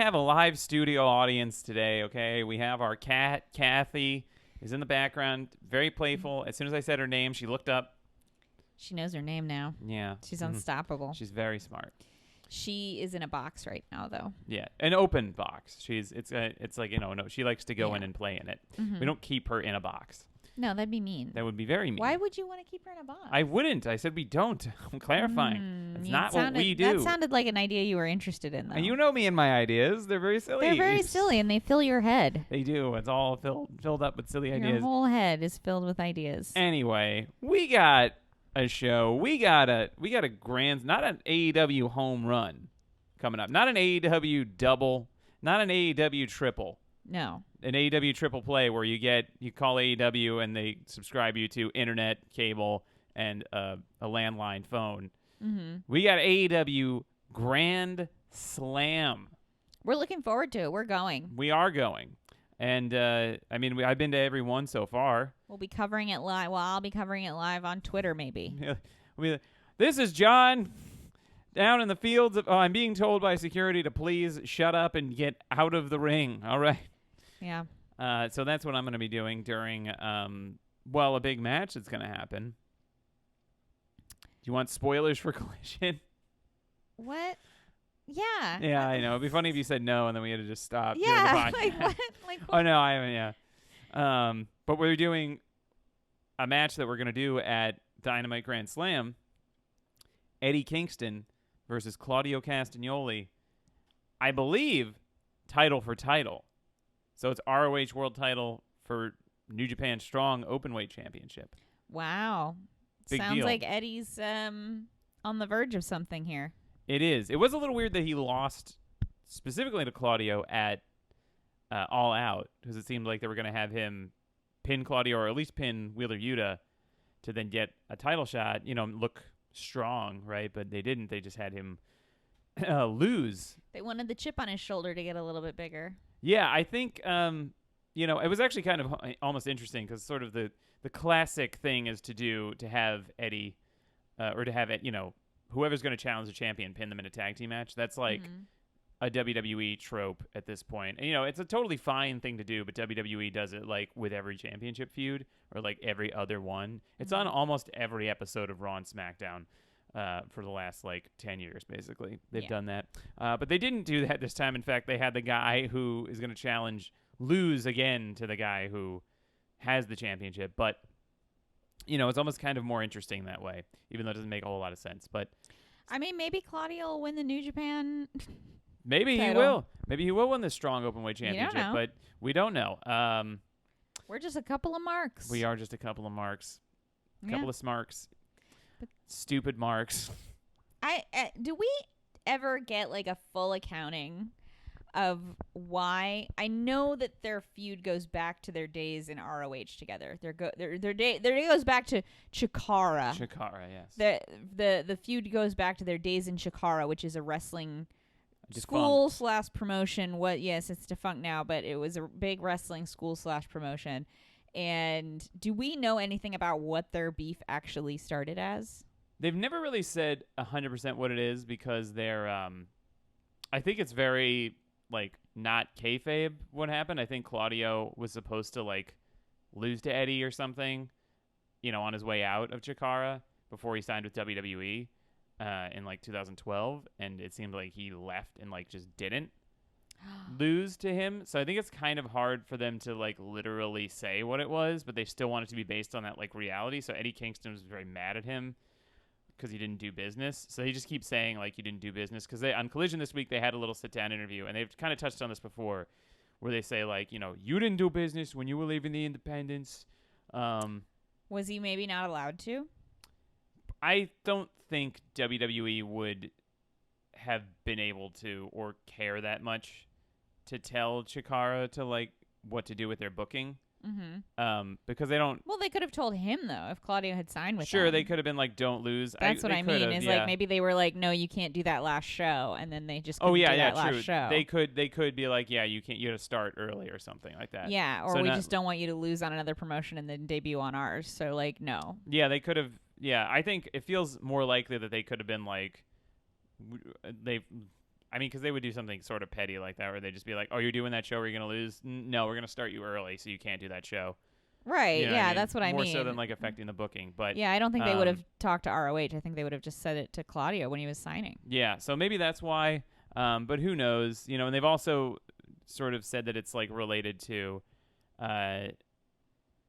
have a live studio audience today, okay? We have our cat, Kathy, is in the background, very playful. As soon as I said her name, she looked up. She knows her name now. Yeah. She's unstoppable. She's very smart. She is in a box right now, though. Yeah, an open box. It's like, no, she likes to go in and play in it. Mm-hmm. We don't keep her in a box. No, that'd be mean. That would be very mean. Why would you want to keep her in a box? I wouldn't. I said we don't. I'm clarifying. It's not what we do. That sounded like an idea you were interested in, though. And you know me and my ideas. They're very silly. They're very silly, and they fill your head. They do. It's all filled up with silly ideas. Your whole head is filled with ideas. Anyway, we got a show. We got a grand, not an AEW home run coming up. Not an AEW double. Not an AEW triple. No. An AEW triple play where you call AEW and they subscribe you to internet, cable, and a landline phone. Mm-hmm. We got AEW Grand Slam. We're looking forward to it. We're going. We are going. And, I've been to every one so far. We'll be covering it live. Well, I'll be covering it live on Twitter, maybe. This is John down in the fields. I'm being told by security to please shut up and get out of the ring. All right. Yeah. So that's what I'm going to be doing during, a big match that's going to happen. Do you want spoilers for Collision? What? Yeah. Yeah, I know. It'd be funny if you said no and then we had to just stop. Yeah. Doing the Like what? Oh, no, I haven't, yeah. But we're doing a match that we're going to do at Dynamite Grand Slam. Eddie Kingston versus Claudio Castagnoli. I believe title for title. So it's ROH World Title for New Japan Strong Openweight Championship. Wow. Big Sounds deal. like Eddie's on the verge of something here. It is. It was a little weird that he lost specifically to Claudio at All Out because it seemed like they were going to have him pin Claudio or at least pin Wheeler Yuta to then get a title shot, look strong, right? But they didn't. They just had him lose. They wanted the chip on his shoulder to get a little bit bigger. Yeah, I think, it was actually kind of almost interesting because sort of the classic thing is to have Eddie or to have it, whoever's going to challenge the champion pin them in a tag team match. That's like a WWE trope at this point. And, it's a totally fine thing to do, but WWE does it like with every championship feud or like every other one. It's on almost every episode of Raw and SmackDown. For the last 10 years, basically. They've done that. But they didn't do that this time. In fact, they had the guy who is going to lose again to the guy who has the championship. But, it's almost kind of more interesting that way, even though it doesn't make a whole lot of sense. But maybe Claudio will win the New Japan. Maybe title. he will. Maybe he will win the Strong Openweight Championship. You don't know. But we don't know. We're just a couple of marks. We are just a couple of marks. A couple of smarks. But Stupid marks. Do we ever get like a full accounting of why? I know that their feud goes back to their days in ROH together. Their day goes back to Chikara. Chikara, yes. The feud goes back to their days in Chikara, which is a wrestling Defunct. school / promotion. Yes, it's defunct now, but it was a big wrestling school / promotion. And do we know anything about what their beef actually started as? They've never really said 100% what it is because they're, I think it's very, not kayfabe what happened. I think Claudio was supposed to, lose to Eddie or something, on his way out of Chikara before he signed with WWE in, 2012. And it seemed like he left and, just didn't lose to him. So I think it's kind of hard for them to literally say what it was, but they still want it to be based on that reality. So Eddie Kingston was very mad at him because he didn't do business. So he just keeps saying you didn't do business because on Collision this week they had a little sit down interview and they've kind of touched on this before where they say you didn't do business when you were leaving the independents. Was he maybe not allowed to? I don't think WWE would have been able to or care that much to tell Chikara to what to do with their booking. Mm-hmm. Because they don't. Well, they could have told him though if Claudio had signed with them. Sure, they could have been don't lose. That's what I mean. Is maybe they were no, you can't do that last show, and then they just do that last true. show. They could be yeah, you can't. You got to start early or something like that. Yeah, or we just don't want you to lose on another promotion and then debut on ours. So no. Yeah, they could have. Yeah, I think it feels more likely that they could have been I mean, because they would do something sort of petty like that, where they'd just be like, "Oh, you're doing that show where you're gonna lose? No, we're gonna start you early, so you can't do that show." Right. You know what Yeah, I mean? that's what I mean. More so than like affecting the booking, but yeah, I don't think they would have talked to ROH. I think they would have just said it to Claudio when he was signing. yeah. So maybe that's why. But who knows? You know, and they've also sort of said that it's like related to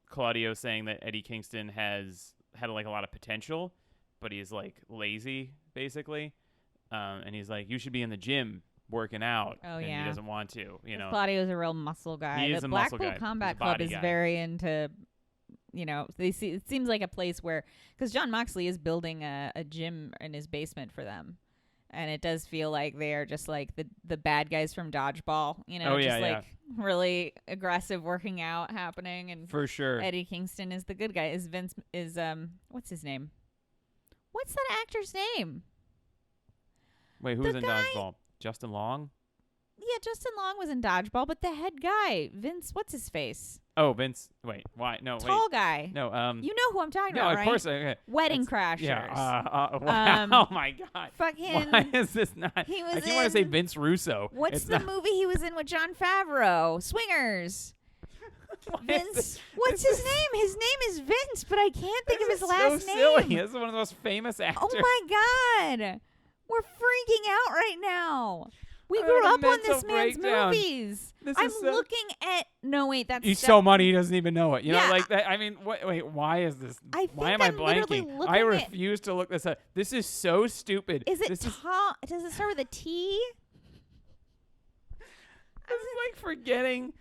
Claudio saying that Eddie Kingston has had like a lot of potential, but he's like lazy basically, and he's like, you should be in the gym working out. Oh, and yeah. he doesn't want to. You know, Claudio's a real muscle guy. He is the a muscle Blackpool guy. Combat He's a Club body is guy. very into, you know, it seems like a place where, because Jon Moxley is building a gym in his basement for them. And it does feel like they are just like the bad guys from Dodgeball, you know, just like really aggressive working out happening. And for sure. Eddie Kingston is the good guy. Is Vince is what's his name? What's that actor's name? Wait, who's in Dodgeball? Justin Long? Yeah, Justin Long was in Dodgeball, but the head guy, Vince, what's his face? Oh, Vince. Wait, why? No, Tall wait. guy. No, you know who I'm talking no, about, of right? course. Okay. Wedding Crashers. Yeah. Wow. Oh my God. Fucking. Why is this not? He was I keep want to say in- Vince Russo. What's It's the not- movie he was in with Jon Favreau? Swingers. Why is Vince. this- What's this his is- name? His name is Vince, but I can't think of This his is last so name. silly. This is one of the most famous actors. Oh my God. We're freaking out right now. We I'm grew having a up on mental this man's breakdown. movies. This I'm is so- looking at. No, wait, that's. He's Steph- so money he doesn't even know it. You Yeah, know, like that. I mean, wait, why is this? I why am think I I'm literally blanking? looking I at- refuse to look this up. This is so stupid. Is it This Tom? Does it start with a T? This is like forgetting,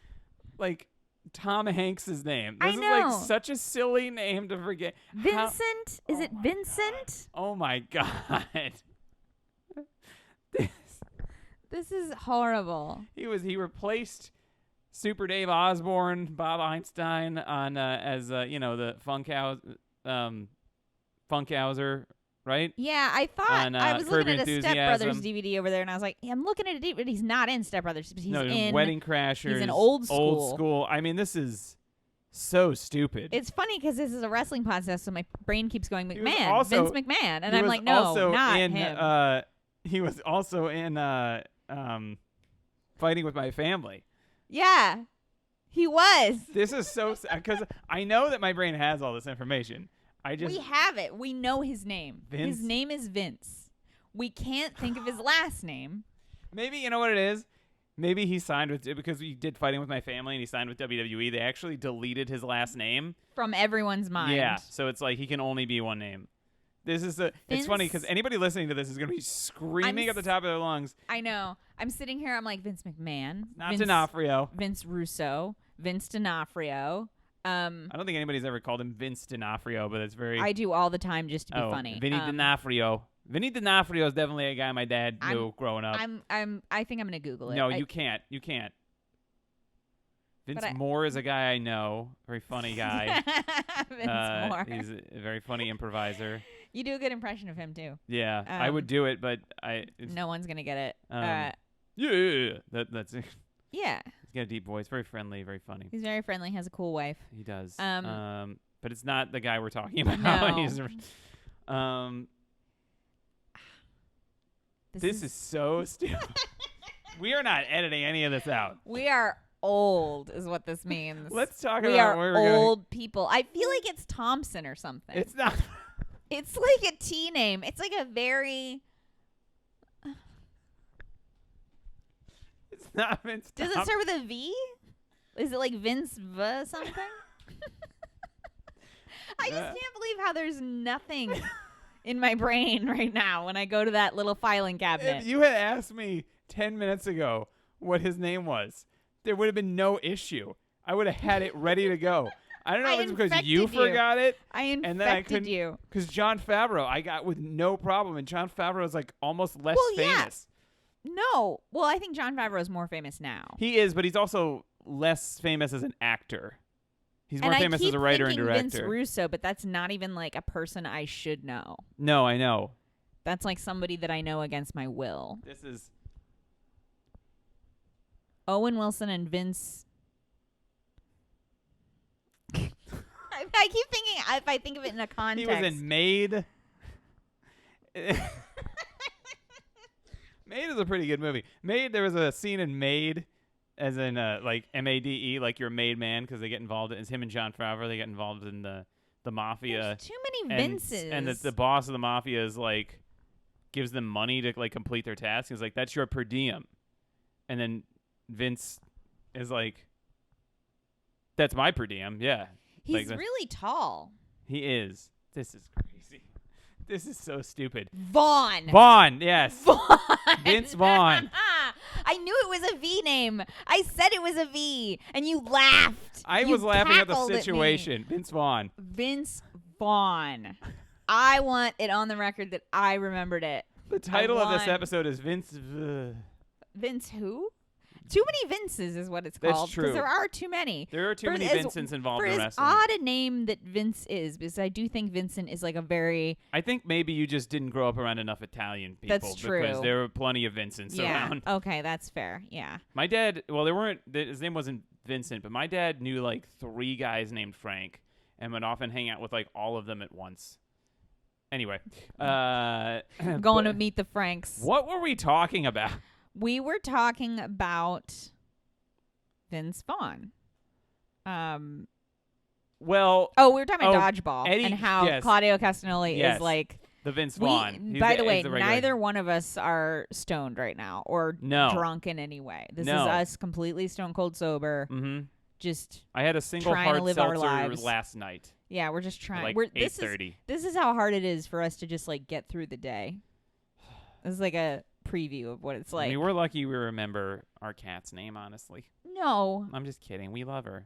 like, Tom Hanks's name. I This is like know. such a silly name to forget. Vincent? Is Oh it my Vincent? Oh my God. This is horrible. He replaced Super Dave Osborne, Bob Einstein on as you know, the Funkhauser, right? Yeah, I thought On, I was Curb looking Your at a Step Brothers Enthusiasm. DVD over there, and I was like, I'm looking at a DVD, but he's not in Step Brothers. He's No, in Wedding Crashers. he's in Old School. Old School. I mean, this is so stupid. It's funny because this is a wrestling podcast, so my brain keeps going, He was McMahon, also- Vince McMahon, and He I'm was like, no, also not in, him. He was also in Fighting with My Family. Yeah, he was. This is so because I know that my brain has all this information. I just We have it. We know his name. Vince? His name is Vince. We can't think of his last name. maybe you know what it is. Maybe he signed with because he did Fighting with My Family and he signed with WWE. They actually deleted his last name. From everyone's mind. Yeah, so it's like he can only be one name. This is it's funny because Vince- anybody listening to this is going to be screaming at the top of their lungs. I know. I'm sitting here. I'm like, Vince McMahon. Not Vince, D'Onofrio. Vince Russo. Vince D'Onofrio. I don't think anybody's ever called him Vince D'Onofrio, but it's very. I do all the time just to be oh, funny. Vinny D'Onofrio. Vinny D'Onofrio is definitely a guy my dad knew growing up. I think I'm gonna Google it. No, you can't. You can't. Vince Moore is a guy I know. Very funny guy. Vince Moore. He's a very funny improviser. You do a good impression of him too. Yeah, I would do it, but No one's gonna get it. Yeah. That's. Yeah. He's got a deep voice. Very friendly. Very funny. He's very friendly. Has a cool wife. He does. Um, But it's not the guy we're talking about. No. He's, this is so stupid. We are not editing any of this out. We are old, is what this means. Let's talk we about are where we're old people. I feel like it's Thompson or something. It's not. It's like a T name. It's like a very. It's not Vince. Does it start with a V? Is it like Vince V something? I just can't believe how there's nothing in my brain right now when I go to that little filing cabinet. If you had asked me 10 minutes ago what his name was, there would have been no issue. I would have had it ready to go. I don't know if it's because you forgot it. I infected and then I couldn't, you. Because Jon Favreau, I got with no problem. And Jon Favreau is like almost less famous. No. Well, I think Jon Favreau is more famous now. He is, but he's also less famous as an actor. He's more and famous I keep as a writer and thinking director. Vince Russo, but that's not even like a person I should know. No, I know. That's like somebody that I know against my will. This is Owen Wilson and Vince. I keep thinking if I think of it in a context. he was in Maid. Made is a pretty good movie. Made, there was a scene in Made, as in like MADE, like you're a made man, because they get involved. It's him and Jon Favreau. They get involved in the mafia. There's too many Vinces. And the boss of the mafia is like gives them money to like complete their task. He's like, that's your per diem. And then Vince is like, that's my per diem. Yeah. He's like, really tall. He is. This is crazy. This is so stupid. Vaughn, yes. Vaughn. Vince Vaughn. I knew it was a V name. I said it was a V, and you laughed. I was laughing at the situation. Vince Vaughn. Vince Vaughn. I want it on the record that I remembered it. The title of this episode is Vince. Vince who? Too many Vinces is what it's called. That's true. Because there are too many. There are too many Vincents involved in wrestling. For as odd a name that Vince is, because I do think Vincent is like a very... I think maybe you just didn't grow up around enough Italian people. That's true. Because there were plenty of Vincents around. Okay, that's fair. Yeah. My dad, well, there weren't... His name wasn't Vincent, but my dad knew like 3 guys named Frank and would often hang out with like all of them at once. Anyway. Going to meet the Franks. What were we talking about? We were talking about Vince Vaughn. We were talking about Dodgeball Eddie, and how Claudio Castagnoli is like the Vince Vaughn. By the way, neither one of us are stoned right now or drunk in any way. This is us completely stone cold sober. Mm-hmm. Just I had a single hard seltzer last night. Yeah, we're just trying. Like we're 8:30. This is how hard it is for us to just like get through the day. This is like a preview of what it's like. I mean, we're lucky we remember our cat's name, honestly. No. I'm just kidding. We love her.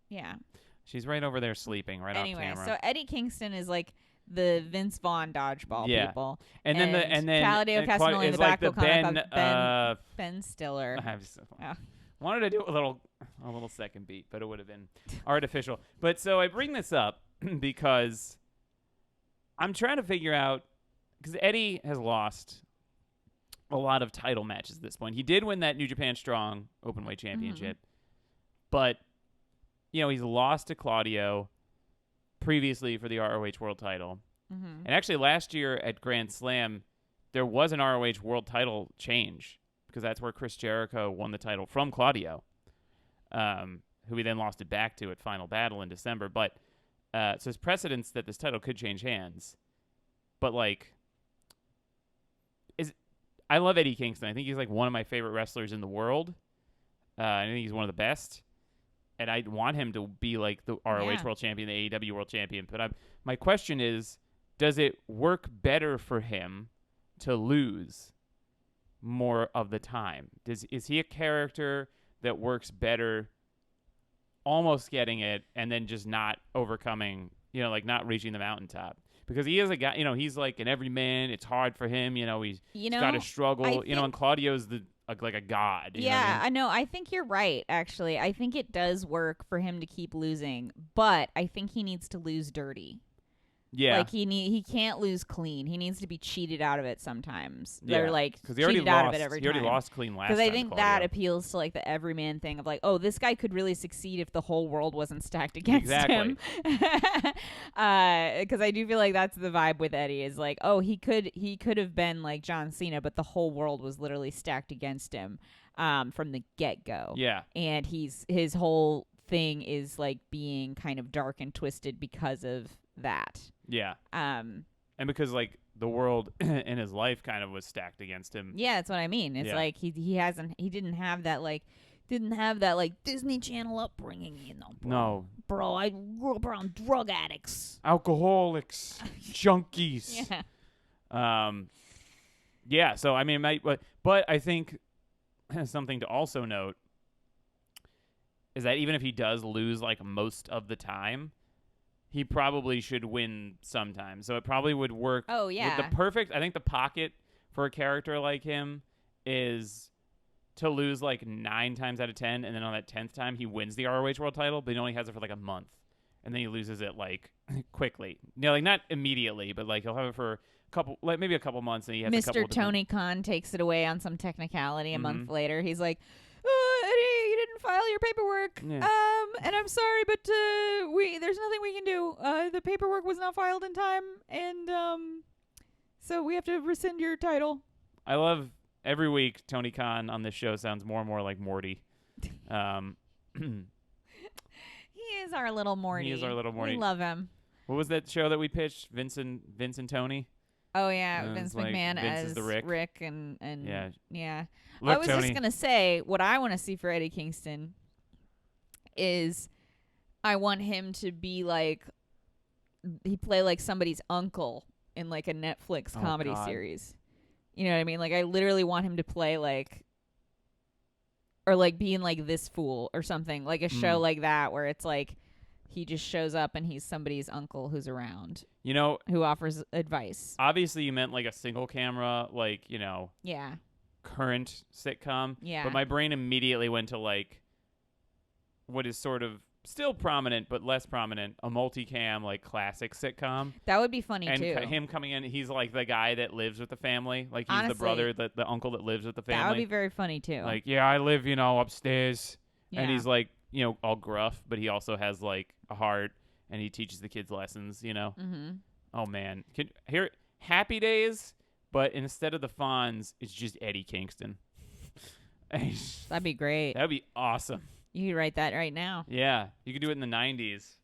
Yeah. She's right over there sleeping right off camera. Anyway, so Eddie Kingston is like the Vince Vaughn dodgeball people. And then Claudio Castagnoli in the back will come up Ben Stiller. Wanted to do a little second beat, but it would have been artificial. But so I bring this up because I'm trying to figure out, because Eddie has lost a lot of title matches at this point. He did win that New Japan Strong Openweight Championship, but he's lost to Claudio previously for the ROH World Title. And actually last year at Grand Slam, there was an ROH World Title change because that's where Chris Jericho won the title from Claudio, who he then lost it back to at Final Battle in December. But so there's precedence that this title could change hands. But I love Eddie Kingston. I think he's like one of my favorite wrestlers in the world. I think he's one of the best. And I want him to be like the ROH World Champion, the AEW World Champion. But my question is, does it work better for him to lose more of the time? Is he a character that works better almost getting it and then just not overcoming, like not reaching the mountaintop? Because he is a guy, he's like an everyman. It's hard for him, he's got to struggle, and Claudio's like a god. I know. I think you're right, actually. I think it does work for him to keep losing, but I think he needs to lose dirty. Yeah. Like he can't lose clean. He needs to be cheated out of it sometimes. Yeah. They're like cheated out of it every time. He already lost clean last time. Because I think that appeals to like the everyman thing of like, oh, this guy could really succeed if the whole world wasn't stacked against him. Because I do feel like that's the vibe with Eddie is like, oh, he could have been like John Cena, but the whole world was literally stacked against him from the get-go. Yeah. And his whole thing is like being kind of dark and twisted because of that. Yeah. And because like the world in his life kind of was stacked against him. Yeah, that's what I mean. It's like he didn't have that Disney Channel upbringing, bro. No. Bro, I grew up around drug addicts. Alcoholics. Junkies. Yeah. Yeah, so I mean but I think something to also note is that even if he does lose like most of the time, he probably should win sometimes. So it probably would work. Oh, yeah. I think the pocket for a character like him is to lose like 9 times out of 10. And then on that 10th time, he wins the ROH World Title, but he only has it for like a month. And then he loses it like quickly. Like not immediately, but like he'll have it for maybe a couple months. And he has Mr. Tony Khan takes it away on some technicality a month later. He's like, Eddie, you didn't file your paperwork. Yeah. And I'm sorry, but there's nothing we can do. The paperwork was not filed in time, and so we have to rescind your title. I love every week Tony Khan on this show sounds more and more like Morty. He is our little Morty. He is our little Morty. We love him. What was that show that we pitched? Vince and Tony? Oh, yeah. It Vince was like McMahon Vince as is the Rick. and Yeah. I Look, was Tony. just going to say, what I want to see for Eddie Kingston is I want him to be like, he play like somebody's uncle in like a Netflix comedy God. series. You know what I mean? Like, I literally want him to play like, or like being like This Fool or something, like a show like that where it's like he just shows up and he's somebody's uncle who's around, You know, who offers advice. obviously you meant like a single camera, like, you know, Yeah. current sitcom. Yeah. But my brain immediately went to like what is sort of still prominent but less prominent, a multicam like classic sitcom. That would be funny And too. him coming in, he's like the guy that lives with the family. Like he's Honestly, the brother, the uncle that lives with the family. That would be very funny too. Like, yeah, I live, you know, upstairs. yeah. And he's like, you know, all gruff, but he also has like a heart and he teaches the kids lessons, you know. Mm-hmm. Oh man. Here Happy Days, but instead of the Fonz, it's just Eddie Kingston. That'd be great. That'd be awesome. You could write that right now. Yeah, you could do it in the 90s.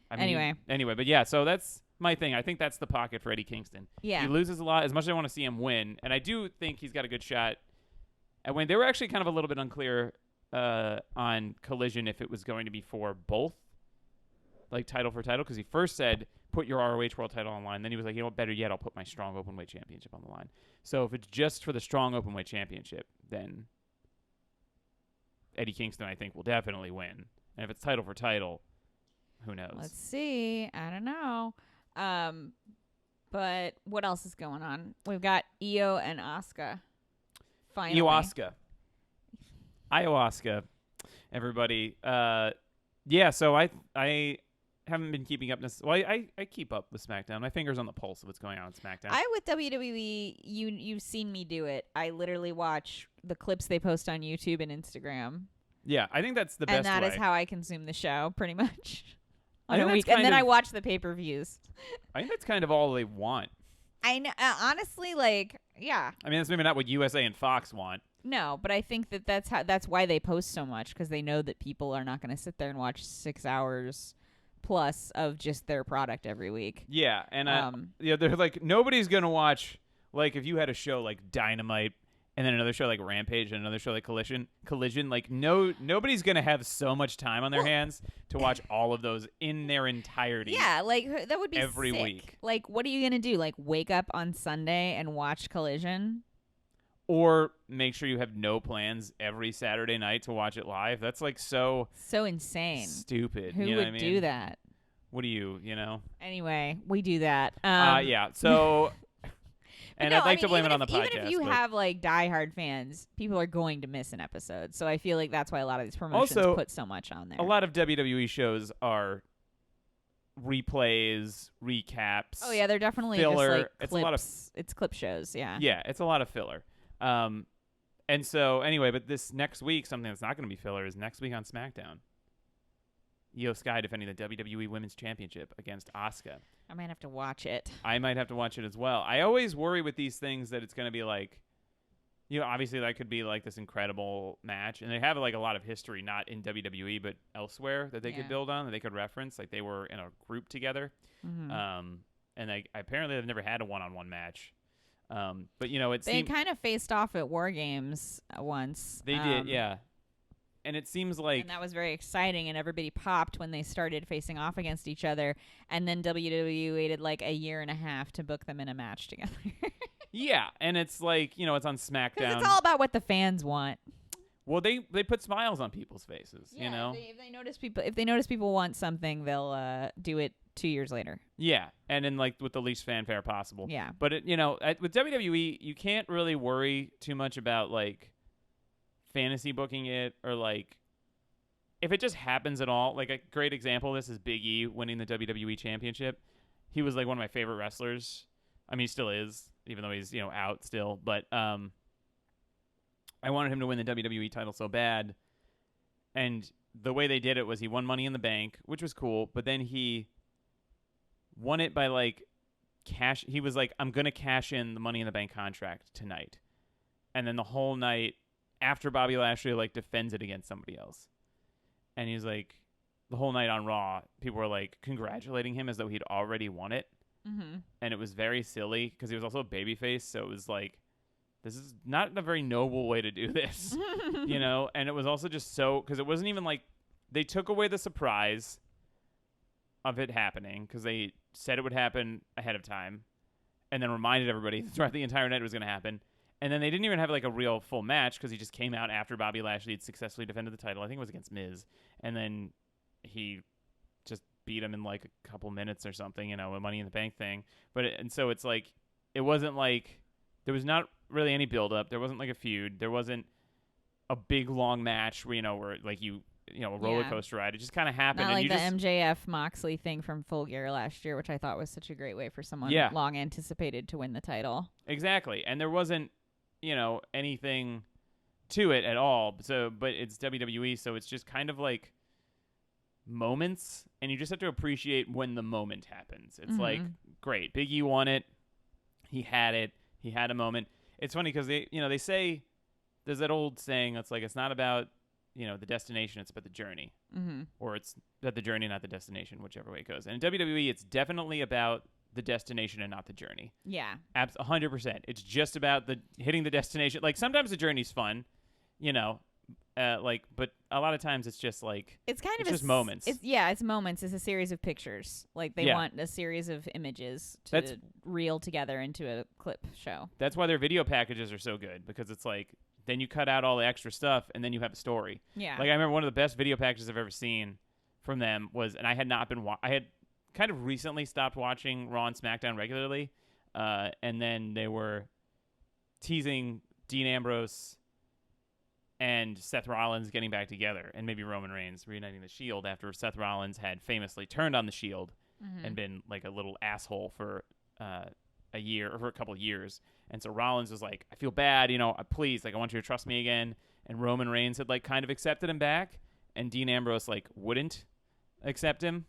I mean, Anyway. But yeah, so that's my thing. I think that's the pocket for Eddie Kingston. Yeah. He loses a lot. As much as I want to see him win, and I do think he's got a good shot at winning. They were actually kind of a little bit unclear on Collision if it was going to be for both, like title for title, because he first said put your ROH World title on the line. Then he was like, you know what, better yet, I'll put my Strong Openweight Championship on the line. So if it's just for the Strong Openweight Championship, then Eddie Kingston, I think, will definitely win. And if it's title for title, who knows? Let's see. I don't know. But what else is going on? We've got Iyo and Asuka. Finally. Ayahuasca, everybody. Yeah, so I haven't been keeping up. I keep up with SmackDown. My finger's on the pulse of what's going on in SmackDown. With WWE, you've seen me do it. I literally watch the clips they post on YouTube and Instagram. Yeah, I think that's the best and that way. is how I consume the show, pretty much. I On think a that's week, and kind then of- I watch the pay-per-views. I think that's kind of all they want. I know, honestly, like, yeah. I mean, that's maybe not what USA and Fox want. No, but I think that's why they post so much, because they know that people are not going to sit there and watch 6 hours plus of just their product every week. Yeah, and yeah, they're like, nobody's gonna watch, like, if you had a show like Dynamite and then another show like Rampage and another show like Collision. Like, nobody's gonna have so much time on their hands to watch all of those in their entirety. Yeah, like that would be every sick. week. Like, what are you gonna do? Like, wake up on Sunday and watch Collision? Or make sure you have no plans every Saturday night to watch it live. That's like so insane. stupid. Who you know would what I mean? do that? What do you know? Anyway, we do that. Yeah. So, and no, I'd like to blame even it on the if- podcast. Even if you but have like diehard fans, people are going to miss an episode. So I feel like that's why a lot of these promotions Also, put so much on there. a lot of WWE shows are replays, recaps. Oh yeah, they're definitely filler. just like It's a lot of- clips. It's clip shows. Yeah. Yeah, it's a lot of filler. And so anyway, but this next week, something that's not going to be filler is next week on SmackDown. Iyo Sky defending the WWE Women's Championship against Asuka. I might have to watch it. I might have to watch it as well. I always worry with these things that it's going to be like, you know, obviously that could be like this incredible match. And they have like a lot of history, not in WWE, but elsewhere that they could build on, that they could reference. Like they were in a group together. Mm-hmm. And apparently they've never had a one-on-one match. But, you know, They kind of faced off at War Games once. They did, yeah. And it seems like... And that was very exciting, and everybody popped when they started facing off against each other. And then WWE waited like a year and a half to book them in a match together. Yeah, and it's like, you know, it's on SmackDown. Because it's all about what the fans want. Well, they put smiles on people's faces, you know? If they notice people want something, they'll do it 2 years later. Yeah, and in like with the least fanfare possible. Yeah. But it, you know, with WWE, you can't really worry too much about like fantasy booking it, or like if it just happens at all. Like a great example of this is Big E winning the WWE Championship. He was like one of my favorite wrestlers. I mean, he still is, even though he's, you know, out still. But I wanted him to win the WWE title so bad, and the way they did it was he won Money in the Bank, which was cool, but then he won it by like cash. He was like, I'm going to cash in the Money in the Bank contract tonight. and then the whole night after Bobby Lashley like defends it against somebody else, and he's like, the whole night on Raw, people were like congratulating him as though he'd already won it, and it was very silly because he was also a babyface, so it was like, this is not a very noble way to do this, you know. And it was also just so, because it wasn't even like they took away the surprise of it happening because they said it would happen ahead of time, and then reminded everybody throughout the entire night it was going to happen. And then they didn't even have like a real full match because he just came out after Bobby Lashley had successfully defended the title. I think it was against Miz, and then he just beat him in like a couple minutes or something, you know, a Money in the Bank thing. And so it's like, it wasn't like, there was not really any build up. There wasn't like a feud. There wasn't a big long match where, you know, where like a roller coaster ride. It just kind of happened. Not and like the MJF Moxley thing from Full Gear last year, which I thought was such a great way for someone long anticipated to win the title. Exactly. And there wasn't, you know, anything to it at all. So, but it's WWE, so it's just kind of like moments, and you just have to appreciate when the moment happens. It's like, great, Big E won it. He had it. He had a moment. It's funny because they say, there's that old saying that's like, it's not about, you know, the destination, it's about the journey, or it's about the journey, not the destination, whichever way it goes. And in WWE, it's definitely about the destination and not the journey. Yeah. 100%. It's just about hitting the destination. Like, sometimes the journey's fun, you know, but a lot of times it's just like, it's just moments. It's moments. It's a series of pictures. Like, they want a series of images to reel together into a clip show. That's why their video packages are so good, because it's like, then you cut out all the extra stuff and then you have a story. Yeah. Like, I remember one of the best video packages I've ever seen from them was, and I had not been, I had kind of recently stopped watching Raw and SmackDown regularly, and then they were teasing Dean Ambrose and Seth Rollins getting back together, and maybe Roman Reigns reuniting the Shield after Seth Rollins had famously turned on the Shield and been like a little asshole for a year or for a couple of years. And so Rollins was like, I feel bad, you know, please, like, I want you to trust me again. And Roman Reigns had like kind of accepted him back, and Dean Ambrose like wouldn't accept him.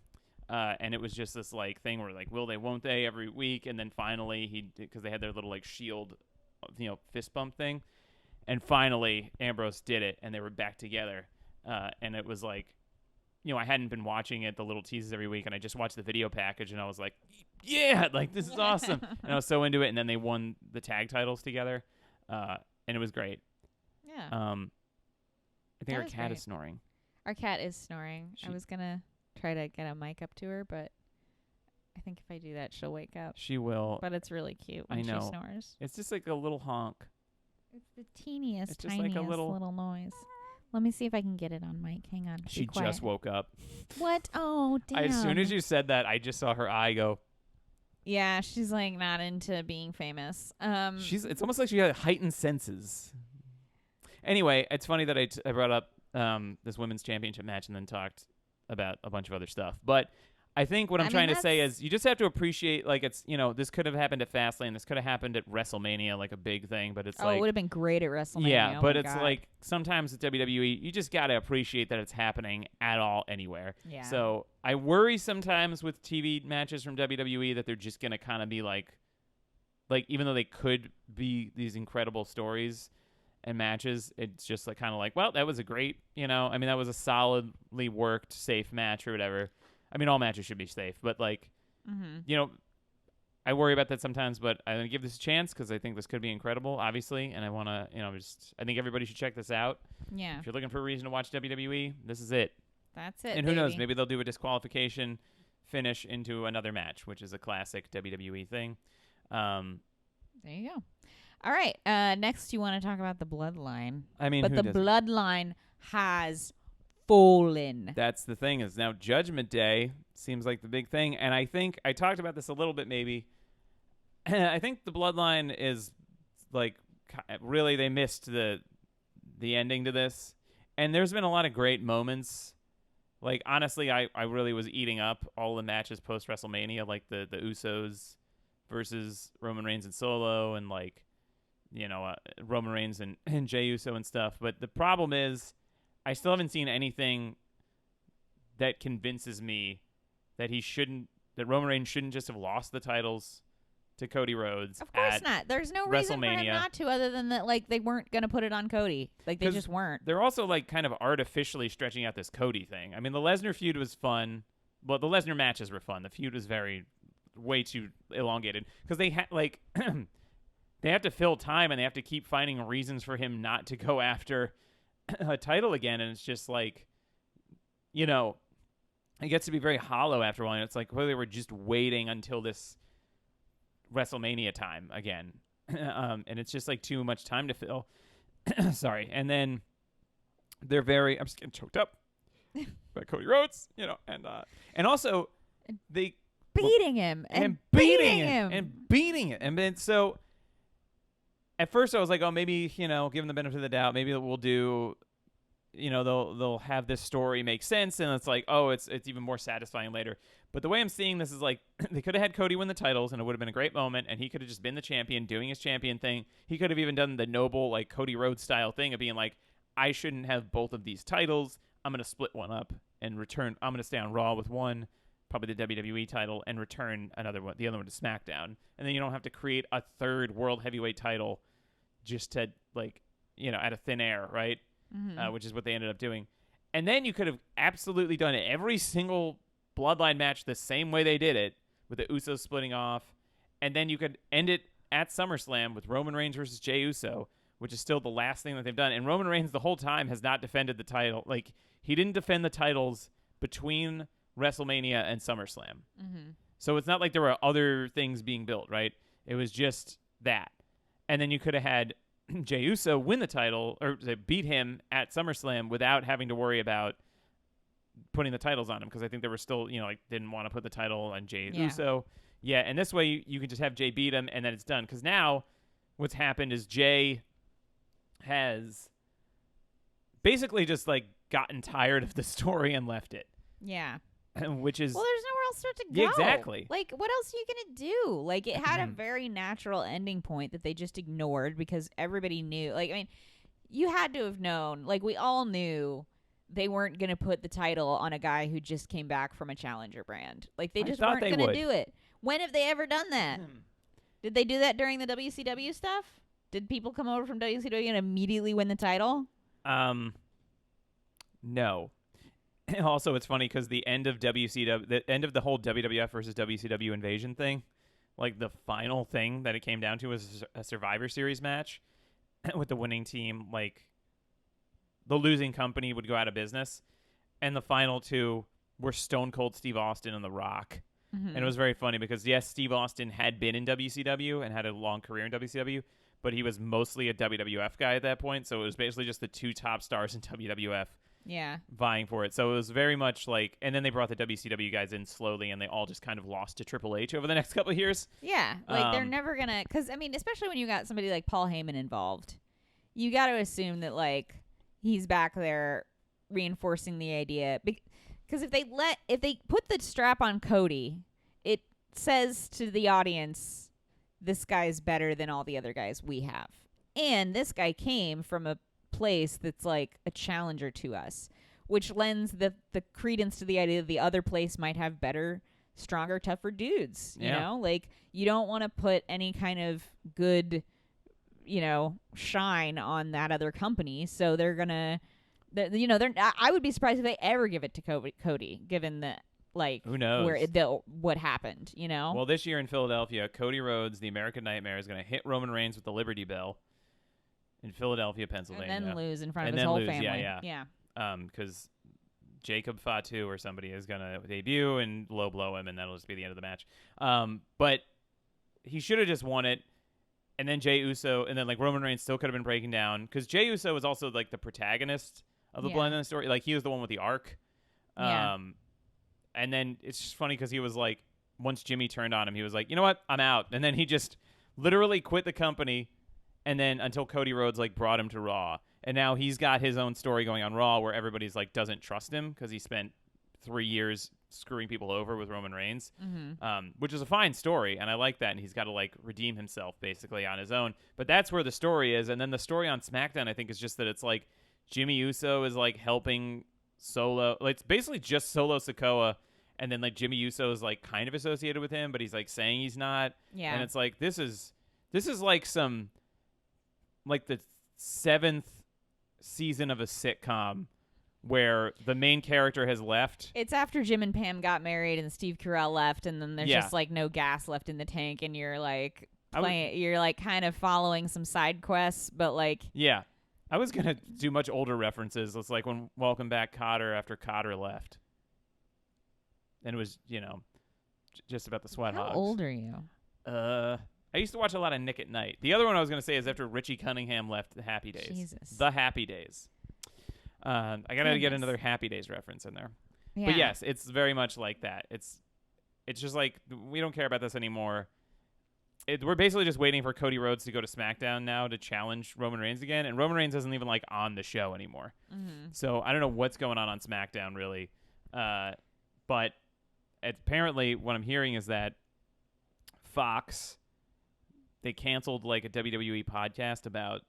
And it was just this like thing where like, will they, won't they, every week. And then finally because they had their little like Shield, you know, fist bump thing. And finally Ambrose did it, and they were back together. And it was like, you know, I hadn't been watching it, the little teases every week, and I just watched the video package, and I was like, yeah, like, this is awesome. And I was so into it. And then they won the tag titles together. And it was great. Yeah. I think our cat is snoring. Our cat is snoring. I was going to try to get a mic up to her, but I think if I do that, she'll wake up. She will. But it's really cute when she snores. It's just like a little honk. It's the teeniest, tiniest like a little noise. Let me see if I can get it on mic. Hang on. She just woke up. What? Oh, damn. As soon as you said that, I just saw her eye go. Yeah, she's like not into being famous. It's almost like she had heightened senses. Anyway, it's funny that I brought up this women's championship match and then talked about a bunch of other stuff. But I think what I'm trying to say is you just have to appreciate, like, it's, you know, this could have happened at Fastlane. This could have happened at WrestleMania, like a big thing. But it's like, it would have been great at WrestleMania. Yeah, but it's like sometimes at WWE, you just got to appreciate that it's happening at all anywhere. Yeah. So I worry sometimes with TV matches from WWE that they're just going to kind of be like, even though they could be these incredible stories and matches, it's just like kind of like, well, that was a great, you know, I mean, that was a solidly worked, safe match or whatever. I mean, all matches should be safe, but like, you know, I worry about that sometimes, but I'm going to give this a chance because I think this could be incredible, obviously. And I want to, you know, I think everybody should check this out. Yeah. If you're looking for a reason to watch WWE, this is it. That's it. And who knows? Maybe they'll do a disqualification finish into another match, which is a classic WWE thing. There you go. All right. Next, you want to talk about the Bloodline. I mean, but the Bloodline has fallen. That's the thing, is now Judgment Day seems like the big thing. And I think I talked about this a little bit maybe. I think the Bloodline is like, really, they missed the ending to this. And there's been a lot of great moments. Like, honestly, I really was eating up all the matches post WrestleMania, like the Usos versus Roman Reigns and Solo, and like, you know, Roman Reigns and Jey Uso and stuff. But the problem is, I still haven't seen anything that convinces me that Roman Reigns shouldn't just have lost the titles to Cody Rhodes. Of course not. There's no reason for him WrestleMania. not to, other than that, like, they weren't going to put it on Cody. Like, they 'Cause just weren't. They're also like kind of artificially stretching out this Cody thing. I mean, the Lesnar feud was fun. Well, the Lesnar matches were fun. The feud was way too elongated because they like they have to fill time and they have to keep finding reasons for him not to go after a title again, and it's just like, you know, it gets to be very hollow after a while. And it's like, well, they were just waiting until this WrestleMania time again, and it's just like too much time to fill. Sorry, and then they're very. I'm just getting choked up by Cody Rhodes, you know, and also they Beating him and beating him and beating it, and then so. At first, I was like, oh, maybe, you know, give them the benefit of the doubt. Maybe we'll do, you know, they'll have this story make sense, and it's like, oh, it's even more satisfying later. But the way I'm seeing this is like, they could have had Cody win the titles, and it would have been a great moment, and he could have just been the champion, doing his champion thing. He could have even done the noble, like, Cody Rhodes style thing of being like, I shouldn't have both of these titles. I'm going to split one up and return. I'm going to stay on Raw with one, probably the WWE title, and return the other one to SmackDown. And then you don't have to create a third World Heavyweight title just to, like, you know, out of thin air, right? Mm-hmm. Which is what they ended up doing. And then you could have absolutely done every single Bloodline match the same way they did it, with the Usos splitting off. And then you could end it at SummerSlam with Roman Reigns versus Jey Uso, which is still the last thing that they've done. And Roman Reigns the whole time has not defended the title. Like, he didn't defend the titles between WrestleMania and SummerSlam. Mm-hmm. So it's not like there were other things being built, right? It was just that. And then you could have had Jey Uso win the title, or beat him at SummerSlam without having to worry about putting the titles on him, because I think they were still, you know, like, didn't want to put the title on Jey Uso. Yeah, and this way you can just have Jey beat him, and then it's done. Because now what's happened is Jey has basically just, like, gotten tired of the story and left it. Yeah. Which is... Well, there's nowhere else for it to go. Yeah, exactly. Like, what else are you going to do? Like, it had a very natural ending point that they just ignored because everybody knew. Like, I mean, you had to have known. Like, we all knew they weren't going to put the title on a guy who just came back from a challenger brand. Like, they just weren't going to do it. When have they ever done that? Did they do that during the WCW stuff? Did people come over from WCW and immediately win the title? No. Also, it's funny because the end of WCW, the end of the whole WWF versus WCW invasion thing, like, the final thing that it came down to was a Survivor Series match with the winning team. Like, the losing company would go out of business, and the final two were Stone Cold Steve Austin and The Rock. Mm-hmm. And it was very funny because, yes, Steve Austin had been in WCW and had a long career in WCW, but he was mostly a WWF guy at that point, so it was basically just the two top stars in WWF. Yeah. Vying for it. So it was very much like, and then they brought the WCW guys in slowly, and they all just kind of lost to Triple H over the next couple of years. Yeah. Like, they're never going to, because, I mean, especially when you got somebody like Paul Heyman involved, you got to assume that, like, he's back there reinforcing the idea. Because if they put the strap on Cody, it says to the audience, this guy's better than all the other guys we have. And this guy came from a place that's like a challenger to us, which lends the credence to the idea that the other place might have better, stronger, tougher dudes. You know, like, you don't want to put any kind of good, you know, shine on that other company. So they're gonna, you know, I would be surprised if they ever give it to Cody, given that, like, who knows what happened. You know. Well, this year in Philadelphia, Cody Rhodes, the American Nightmare, is going to hit Roman Reigns with the Liberty Bell in Philadelphia, Pennsylvania. And then lose in front of his whole family. Yeah. Because Jacob Fatu or somebody is going to debut and low blow him, and that'll just be the end of the match. But he should have just won it. And then Jey Uso, and then, like, Roman Reigns still could have been breaking down. Because Jey Uso was also, like, the protagonist of the Bloodline story. Like, he was the one with the arc. And then it's just funny because he was like, once Jimmy turned on him, he was like, you know what? I'm out. And then he just literally quit the company. And then until Cody Rhodes, like, brought him to Raw. And now he's got his own story going on Raw where everybody's, like, doesn't trust him because he spent 3 years screwing people over with Roman Reigns, which is a fine story. And I like that. And he's got to, like, redeem himself basically on his own. But that's where the story is. And then the story on SmackDown, I think, is just that it's like Jimmy Uso is, like, helping Solo. Like, it's basically just Solo Sikoa and then like Jimmy Uso is like kind of associated with him, but he's like saying he's not. Yeah. And it's like this is like some like the 7th season of a sitcom where the main character has left. It's after Jim and Pam got married and Steve Carell left, and then there's just like no gas left in the tank, and you're like you're like kind of following some side quests, but like yeah. I was gonna do much older references. It's like when Welcome Back Kotter after Kotter left, and it was just about the Sweat Hogs. How old are you? I used to watch a lot of Nick at Night. The other one I was gonna say is after Richie Cunningham left the Happy Days. Jesus. The Happy Days. I gotta get another Happy Days reference in there. Yeah. But yes, it's very much like that. It's just like we don't care about this anymore. We're basically just waiting for Cody Rhodes to go to SmackDown now to challenge Roman Reigns again, and Roman Reigns isn't even like on the show anymore. Mm-hmm. So I don't know what's going on SmackDown really, but apparently what I'm hearing is that Fox, they canceled like a WWE podcast about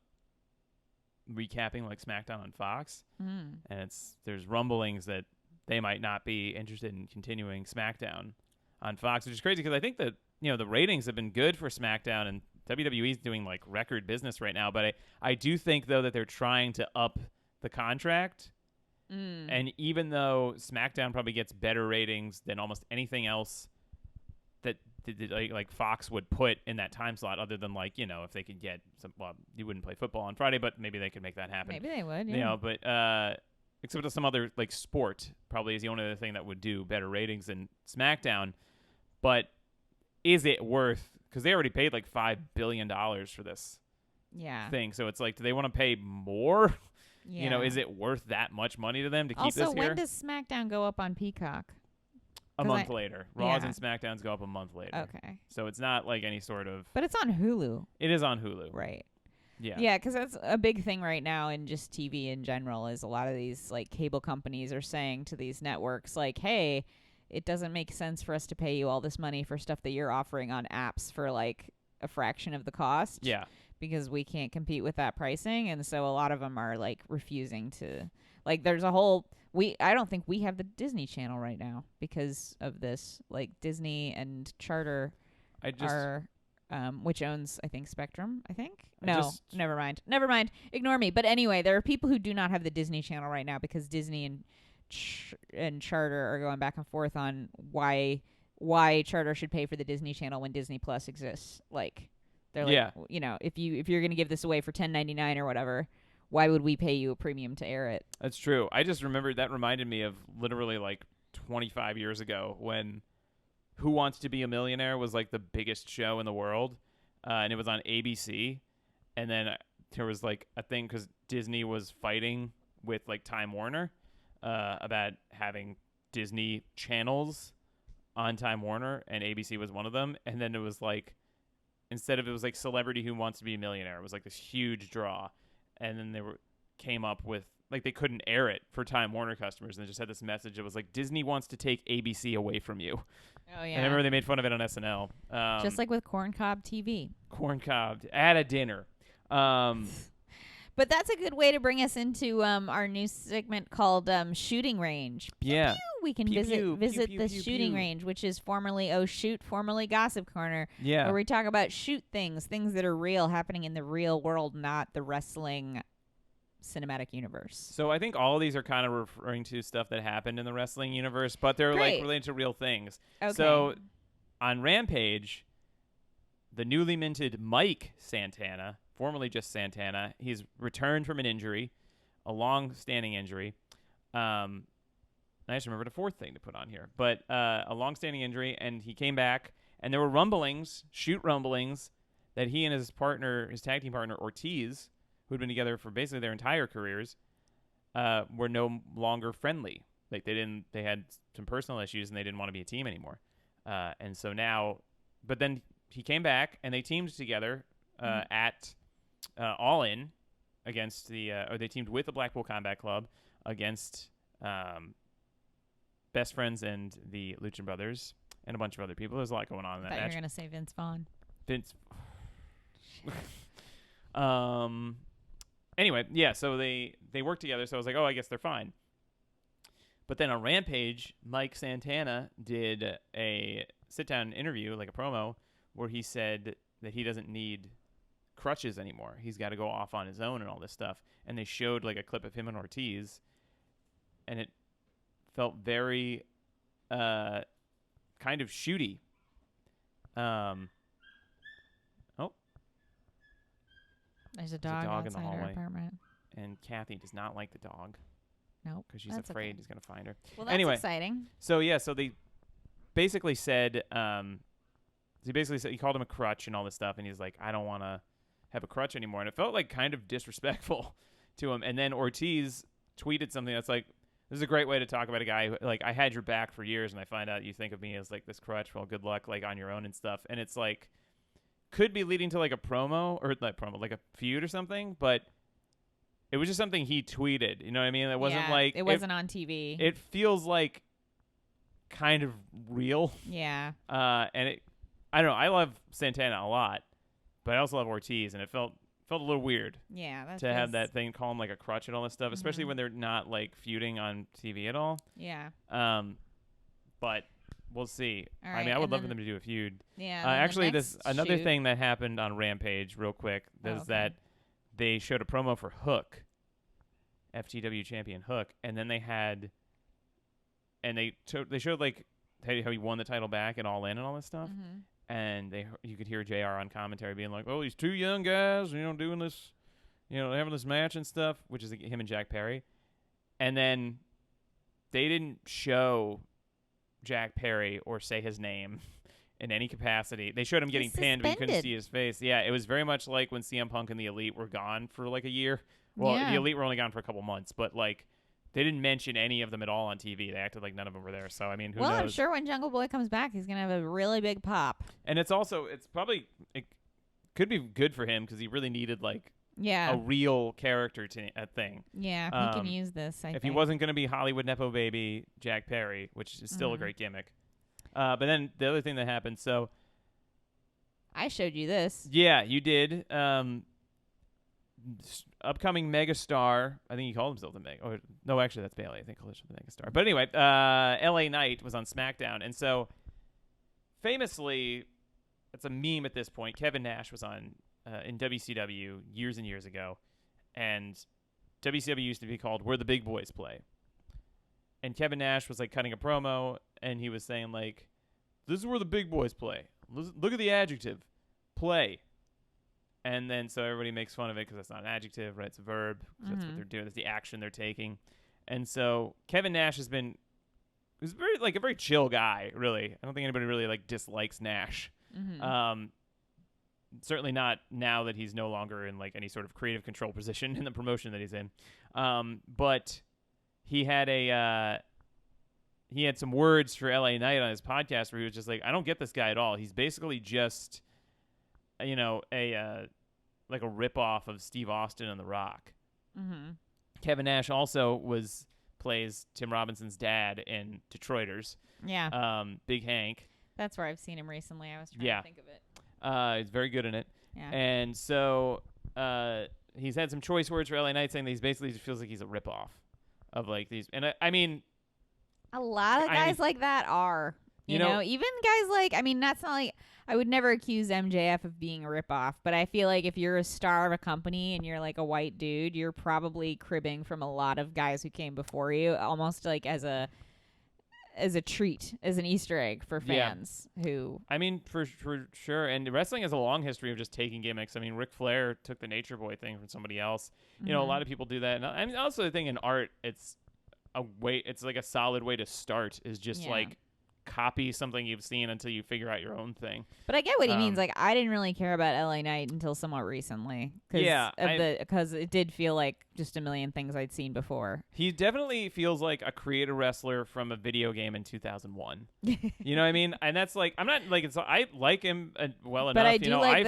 recapping like SmackDown on Fox, and there's rumblings that they might not be interested in continuing SmackDown on Fox, which is crazy because I think that the ratings have been good for SmackDown, and WWE's doing like record business right now. But I do think though that they're trying to up the contract, and even though SmackDown probably gets better ratings than almost anything else that like Fox would put in that time slot, other than like if they could get some. Well, you wouldn't play football on Friday, but maybe they could make that happen. Maybe they would. Yeah. But except for some other like sport, probably is the only other thing that would do better ratings than SmackDown. But is it worth? Because they already paid like $5 billion for this thing. So it's like, do they want to pay more? Yeah. Is it worth that much money to them to keep also, this here? when does SmackDown go up on Peacock? A month later. Raws and SmackDowns go up a month later. Okay. So it's not like any sort of... But it's on Hulu. It is on Hulu. Right. Yeah. Yeah, because that's a big thing right now in just TV in general is a lot of these like cable companies are saying to these networks like, hey, it doesn't make sense for us to pay you all this money for stuff that you're offering on apps for like a fraction of the cost. Yeah. Because we can't compete with that pricing. And so a lot of them are like refusing to, like, there's a whole, I don't think we have the Disney Channel right now because of this. Like Disney and Charter are, which owns, I think, Spectrum, I think. Never mind. Ignore me. But anyway, there are people who do not have the Disney Channel right now because Disney and Charter are going back and forth on why Charter should pay for the Disney Channel when Disney Plus exists. Like they're like, if you're going to give this away for $10.99 or whatever, why would we pay you a premium to air it? That's true. I just remembered that reminded me of literally like 25 years ago when Who Wants to Be a Millionaire was like the biggest show in the world, and it was on ABC, and then there was like a thing because Disney was fighting with like Time Warner about having Disney channels on Time Warner, and ABC was one of them. And then it was like, instead of it was like Celebrity Who Wants to Be a Millionaire, it was like this huge draw. And then they came up with like they couldn't air it for Time Warner customers, and they just had this message. It was like Disney wants to take ABC away from you. Oh yeah. And I remember they made fun of it on SNL. Just like with Corncob TV. Corncob at a dinner. But that's a good way to bring us into our new segment called Shooting Range. Yeah. We can visit the shooting range, which is formerly Oh Shoot, formerly Gossip Corner. Yeah. Where we talk about shoot things that are real, happening in the real world, not the wrestling cinematic universe. So I think all of these are kind of referring to stuff that happened in the wrestling universe, but they're like related to real things. Okay. So on Rampage, the newly minted Mike Santana, formerly just Santana, he's returned from an injury, a long-standing injury. I just remembered a fourth thing to put on here, but a long-standing injury, and he came back, and there were rumblings, that he and his partner, his tag team partner Ortiz, who had been together for basically their entire careers, were no longer friendly. Like they had some personal issues, and they didn't want to be a team anymore. And so now, but then he came back, and they teamed together at All In against or they teamed with the Blackpool Combat Club against Best Friends and the Lucha Brothers and a bunch of other people. There's a lot going on in that match. You were going to say Vince Vaughn. Anyway, yeah, so they worked together, so I was like, oh, I guess they're fine. But then on Rampage, Mike Santana did a sit-down interview, like a promo, where he said that he doesn't need crutches anymore. He's got to go off on his own and all this stuff. And they showed like a clip of him and Ortiz, and it felt very kind of shooty. There's a dog in the outside hallway. our apartment. And Kathy does not like the dog. Nope. Because she's afraid he's going to find her. Well, that's anyway, exciting. So they basically said, he called him a crutch and all this stuff, and he's like, I don't want to have a crutch anymore. And it felt like kind of disrespectful to him. And then Ortiz tweeted something that's like, this is a great way to talk about a guy who, like, I had your back for years, and I find out you think of me as like this crutch. Well, good luck, like, on your own and stuff. And it's like, could be leading to like a promo or like a feud or something, but it was just something he tweeted. You know what I mean? It wasn't like it wasn't on TV. It feels like kind of real. Yeah. And I don't know. I love Santana a lot, but I also love Ortiz, and it felt a little weird. Yeah, to have that thing call him like a crutch and all this stuff, especially when they're not like feuding on TV at all. Yeah. But we'll see. Right, I mean, I would love for them to do a feud. Yeah. Actually, this another thing that happened on Rampage, real quick, is that they showed a promo for Hook, FTW champion Hook, and then they had, and they showed like how he won the title back and All In and all this stuff, and you could hear JR on commentary being like, "Oh, these two young guys, doing this, having this match and stuff," which is him and Jack Perry, and then they didn't show Jack Perry or say his name in any capacity. They showed him getting pinned, but you couldn't see his face. Yeah, it was very much like when CM Punk and the Elite were gone for like a year. Well, the Elite were only gone for a couple months, but like they didn't mention any of them at all on TV. They acted like none of them were there. So I mean, who knows? I'm sure when Jungle Boy comes back, he's gonna have a really big pop. And it could be good for him because he really needed like a real character thing. Yeah, he can use this. I think. If he wasn't going to be Hollywood Nepo baby Jack Perry, which is still a great gimmick. But then the other thing that happened, so I showed you this. Yeah, you did. Upcoming megastar, I think he called himself the Mega. Or, no, actually, that's Bailey. I think he called himself the megastar. But anyway, LA Knight was on SmackDown, and so famously, it's a meme at this point. Kevin Nash was on in WCW years and years ago, and WCW used to be called "Where the Big Boys Play." And Kevin Nash was like cutting a promo, and he was saying like, "This is where the big boys play. Look at the adjective, play." And then so everybody makes fun of it because that's not an adjective, right? It's a verb. That's what they're doing. That's the action they're taking. And so Kevin Nash he's very like a very chill guy, really. I don't think anybody really like dislikes Nash. Certainly not now that he's no longer in like any sort of creative control position in the promotion that he's in. But he had some words for LA Knight on his podcast where he was just like, I don't get this guy at all. He's basically just, a ripoff of Steve Austin and The Rock. Kevin Nash also plays Tim Robinson's dad in Detroiters. Yeah. Big Hank. That's where I've seen him recently. I was trying to think of it. He's very good in it. Yeah. And so he's had some choice words for LA Knight saying that he's basically just feels like he's a ripoff of like these. And I mean, a lot of guys like that are, you know, even guys like, that's not like, I would never accuse MJF of being a ripoff, but I feel like if you're a star of a company and you're like a white dude, you're probably cribbing from a lot of guys who came before you, almost like as a treat, as an Easter egg for fans who... I mean, for sure. And wrestling has a long history of just taking gimmicks. I mean, Ric Flair took the Nature Boy thing from somebody else. You know, a lot of people do that. And I mean, also the thing in art, it's like a solid way to start is just like copy something you've seen until you figure out your own thing. But I get what he means. Like, I didn't really care about LA Knight until somewhat recently. Because it did feel like just a million things I'd seen before. He definitely feels like a creative wrestler from a video game in 2001. You know what I mean? And that's like, I'm not like, I like him well enough. I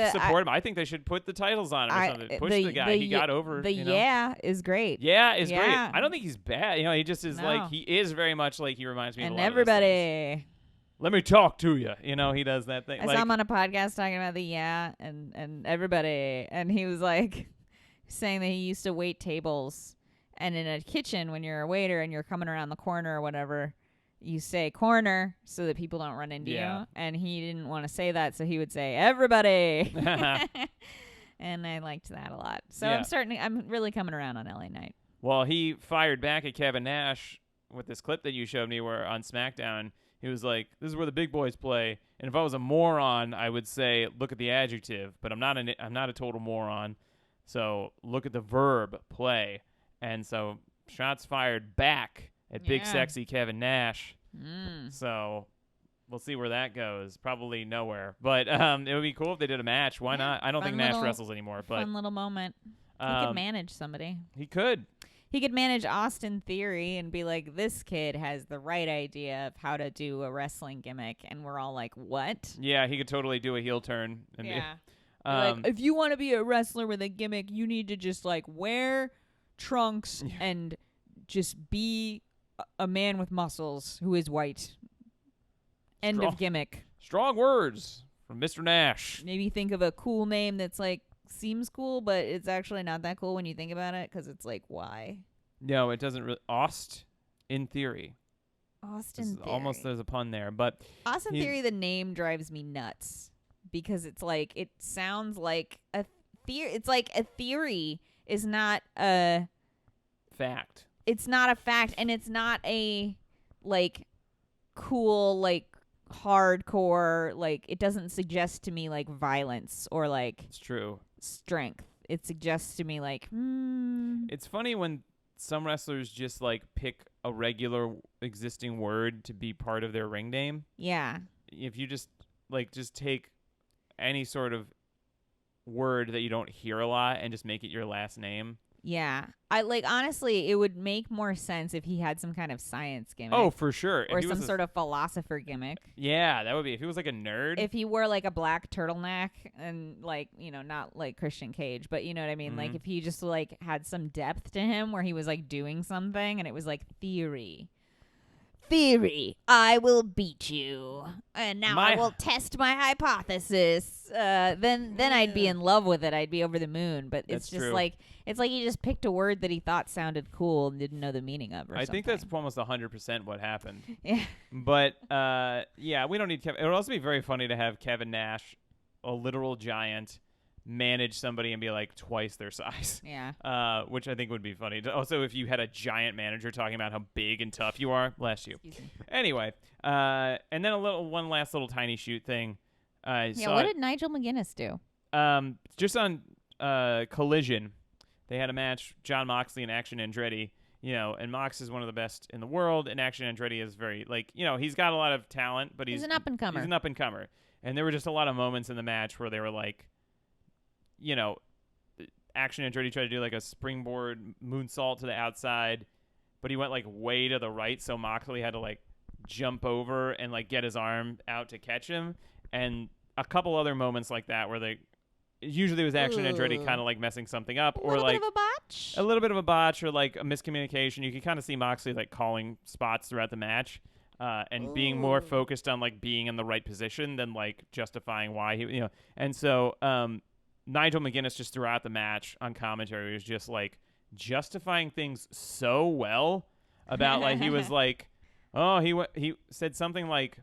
support him. I think they should put the titles on him or something. Push the guy. He got over. Is great. Yeah, is great. I don't think he's bad. You know, he just is like, he is very much like, he reminds me of a lot everybody. Let me talk to you. You know, he does that thing. I saw him on a podcast talking about and everybody. And he was like saying that he used to wait tables And in a kitchen, when you're a waiter and you're coming around the corner or whatever, you say corner so that people don't run into you. And he didn't want to say that, so he would say everybody. And I liked that a lot. So I'm really coming around on LA Knight. Well, he fired back at Kevin Nash with this clip that you showed me where on SmackDown, he was like, this is where the big boys play. And if I was a moron, I would say, look at the adjective. But I'm not a total moron. So look at the verb, play. And so shots fired back at big sexy Kevin Nash. So we'll see where that goes. Probably nowhere. But it would be cool if they did a match. Why not? I don't think Nash wrestles anymore. But fun little moment. He could manage somebody. He could. He could manage Austin Theory and be like, this kid has the right idea of how to do a wrestling gimmick. And we're all like, what? Yeah, he could totally do a heel turn. And like, if you want to be a wrestler with a gimmick, you need to just like wear trunks and just be a man with muscles who is white. End of gimmick. Strong words from Mr. Nash. Maybe think of a cool name that's like seems cool, but it's actually not that cool when you think about it, because it's like, why? No, it doesn't really. In Theory. Austin Theory. Almost there's a pun there, but Austin Theory, the name drives me nuts because it's like, it sounds like a theory. It's like a theory is not a fact. It's not a fact, and it's not a like cool like hardcore, like it doesn't suggest to me like violence or like it's true strength. It suggests to me like It's funny when some wrestlers just like pick a regular existing word to be part of their ring name. Yeah. If you just take any sort of word that you don't hear a lot and just make it your last name. Yeah. I like, honestly, it would make more sense if he had some kind of science gimmick. Oh, for sure. Or some sort of philosopher gimmick. Yeah, that would be if he was like a nerd. If he wore like a black turtleneck and like, you know, not like Christian Cage, but you know what I mean? Mm-hmm. Like if he just like had some depth to him where he was like doing something and it was like theory, I will beat you, and now I will test my hypothesis. Then I'd be in love with it. I'd be over the moon. But it's just like he just picked a word that he thought sounded cool and didn't know the meaning of. I think that's almost 100% what happened. Yeah. But we don't need Kevin. It would also be very funny to have Kevin Nash, a literal giant, manage somebody and be like twice their size. Yeah. Which I think would be funny. Also, if you had a giant manager talking about how big and tough you are, bless you. Anyway, and then one last little tiny shoot thing. What did Nigel McGuinness do? Just on Collision, they had a match, Jon Moxley and Action Andretti. You know, and Mox is one of the best in the world, and Action Andretti is very, like, you know, he's got a lot of talent, but he's an up-and-comer. He's an up-and-comer. And there were just a lot of moments in the match where they were like, you know, Action Andretti tried to do like a springboard moonsault to the outside, but he went like way to the right, so Moxley had to like jump over and like get his arm out to catch him. And a couple other moments like that where usually it was Action Andretti kind of like messing something up, or like a little bit of a botch or like a miscommunication. You can kind of see Moxley like calling spots throughout the match. And being more focused on like being in the right position than like justifying why he, you know. And so Nigel McGuinness just throughout the match on commentary was just like justifying things so well about like he was like, oh, he said something like,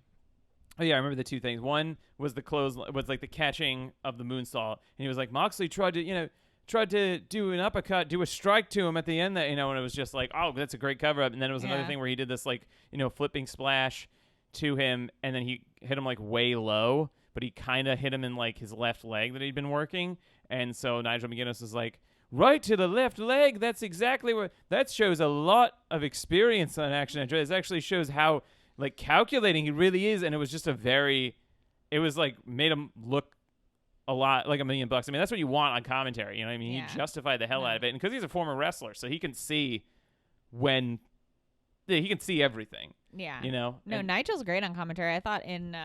oh yeah, I remember the two things. One was like the catching of the moonsault, and he was like, Moxley tried to do an uppercut, do a strike to him at the end, that, you know, and it was just like, oh, that's a great cover up. And then it was another thing where he did this like, you know, flipping splash to him, and then he hit him like way low, but he kind of hit him in like his left leg that he'd been working. And so Nigel McGuinness was like, right to the left leg. That's exactly what that shows. A lot of experience on Action Andretti. It actually shows how like calculating he really is. And it was just it was like made him look a lot like $1 million. I mean, that's what you want on commentary. You know what I mean? Yeah. He justified the hell out of it. And because he's a former wrestler, so he can see he can see everything. Yeah. You know? No, Nigel's great on commentary. I thought in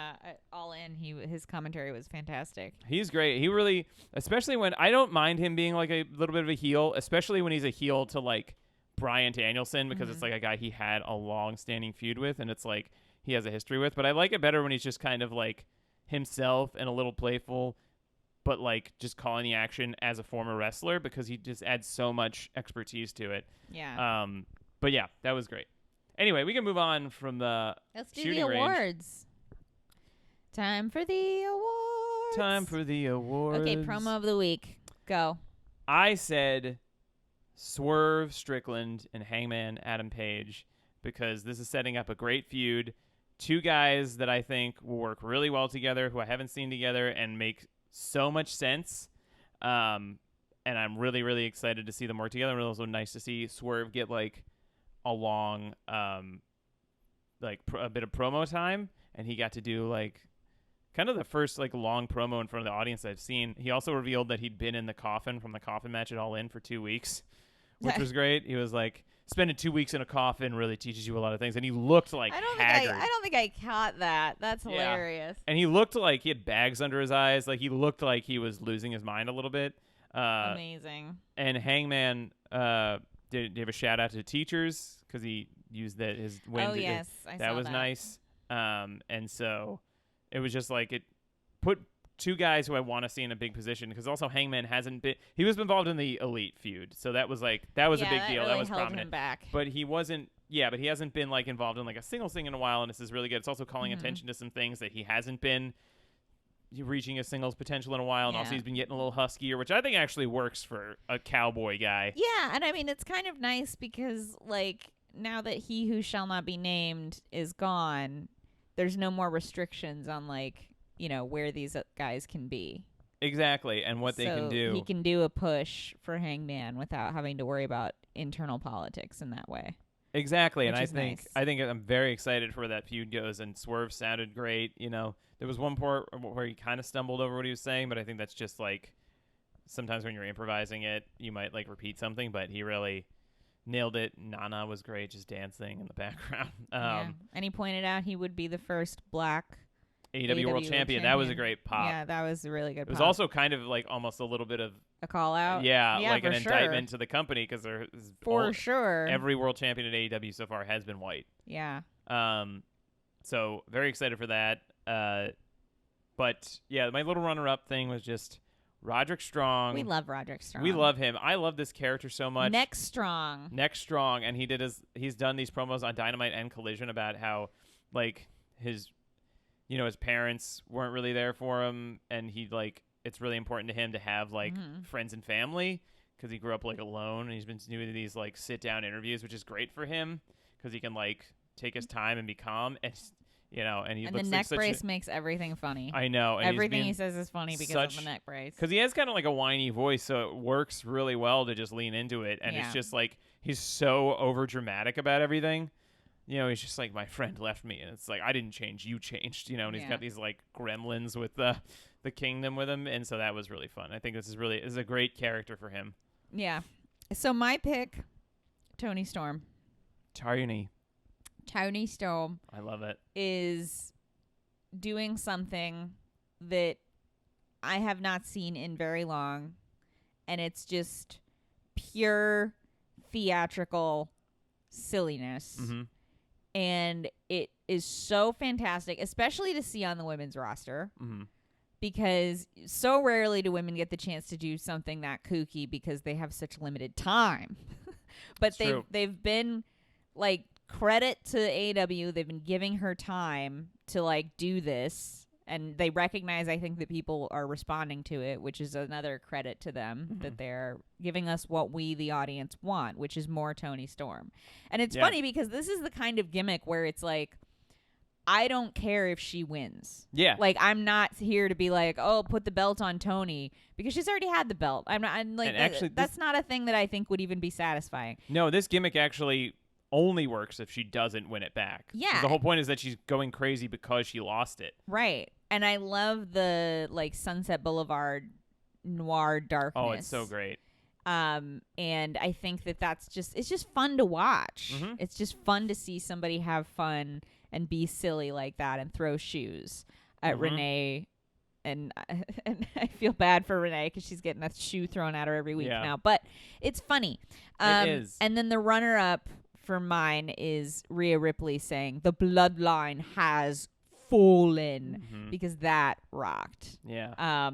All In, his commentary was fantastic. He's great. He really, especially when, I don't mind him being like a little bit of a heel, especially when he's a heel to like Bryan Danielson, because it's like a guy he had a long-standing feud with, and it's like he has a history with. But I like it better when he's just kind of like himself and a little playful, but like just calling the action as a former wrestler because he just adds so much expertise to it. Yeah. But yeah, that was great. Anyway, we can move on from the Let's do shooting the range. awards. Time for the awards. Time for the awards. Okay, promo of the week. Go. I said Swerve Strickland and Hangman Adam Page because this is setting up a great feud. Two guys that I think will work really well together, who I haven't seen together, and make so much sense. And I'm really, really excited to see them work together. It was also nice to see Swerve get like a long, a bit of promo time, and he got to do like kind of the first like long promo in front of the audience I've seen. He also revealed that he'd been in the coffin from the coffin match at All In for 2 weeks, which was great. He was like, spending 2 weeks in a coffin really teaches you a lot of things. And he looked like haggard. I don't think I caught that. That's hilarious. And he looked like he had bags under his eyes. Like he looked like he was losing his mind a little bit. Amazing. And Hangman did have a shout out to the teachers because he used his win. Oh, yes. I saw that was nice. And so it was just like it put two guys who I want to see in a big position because also Hangman hasn't been. He was involved in the Elite feud, so that was a big deal. Really that was held prominent. him back. But he wasn't. Yeah, but he hasn't been like involved in like a singles thing in a while, and this is really good. It's also calling attention to some things that he hasn't been reaching his singles potential in a while, and also he's been getting a little huskier, which I think actually works for a cowboy guy. Yeah, and I mean it's kind of nice because like now that he who shall not be named is gone, there's no more restrictions on like, you know, where these guys can be. Exactly, and what they can do. He can do a push for Hangman without having to worry about internal politics in that way. Exactly, and I think I'm very excited for where that feud goes. And Swerve sounded great. You know, there was one part where he kind of stumbled over what he was saying, but I think that's just like sometimes when you're improvising it, you might like repeat something. But he really nailed it. Nana was great, just dancing in the background. And he pointed out he would be the first black AEW World Champion. That was a great pop. Yeah, that was a really good pop. It was also kind of like almost a little bit of a call out. Yeah, like an indictment to the company because sure. Every world champion at AEW so far has been white. Yeah. So very excited for that. But yeah, my little runner-up thing was just Roderick Strong. We love Roderick Strong. We love him. I love this character so much. Neck Strong, and he's done these promos on Dynamite and Collision about how like his parents weren't really there for him, and it's really important to him to have like friends and family because he grew up like alone, and he's been doing these like sit down interviews, which is great for him because he can like take his time and be calm, and and he looks the like neck brace makes everything funny. I know, and everything he says is funny because of the neck brace. Because he has kind of like a whiny voice, so it works really well to just lean into it, and it's just like he's so over dramatic about everything. He's just like, my friend left me, and it's like, I didn't change, you changed, and he's got these like gremlins with the kingdom with him, and so that was really fun. I think this is a great character for him. Yeah. So my pick, Toni Storm. Toni Storm. I love it. Is doing something that I have not seen in very long, and it's just pure theatrical silliness. Mm-hmm. And it is so fantastic, especially to see on the women's roster, because so rarely do women get the chance to do something that kooky because they have such limited time. But they've been like, credit to AEW, they've been giving her time to like do this, and they recognize, I think, that people are responding to it, which is another credit to them, that they're giving us what we, the audience, want, which is more Toni Storm. And it's funny because this is the kind of gimmick where it's like, I don't care if she wins. Yeah. Like, I'm not here to be like, oh, put the belt on Toni, because she's already had the belt. I'm like, that's not a thing that I think would even be satisfying. No, this gimmick actually only works if she doesn't win it back. Yeah. The whole point is that she's going crazy because she lost it. Right. And I love the like Sunset Boulevard noir darkness. Oh, it's so great. And I think it's just fun to watch. Mm-hmm. It's just fun to see somebody have fun and be silly like that and throw shoes at Renee. And I feel bad for Renee because she's getting a shoe thrown at her every week now. But it's funny. It is. And then the runner-up for mine is Rhea Ripley saying, the bloodline has full in because that rocked. Yeah.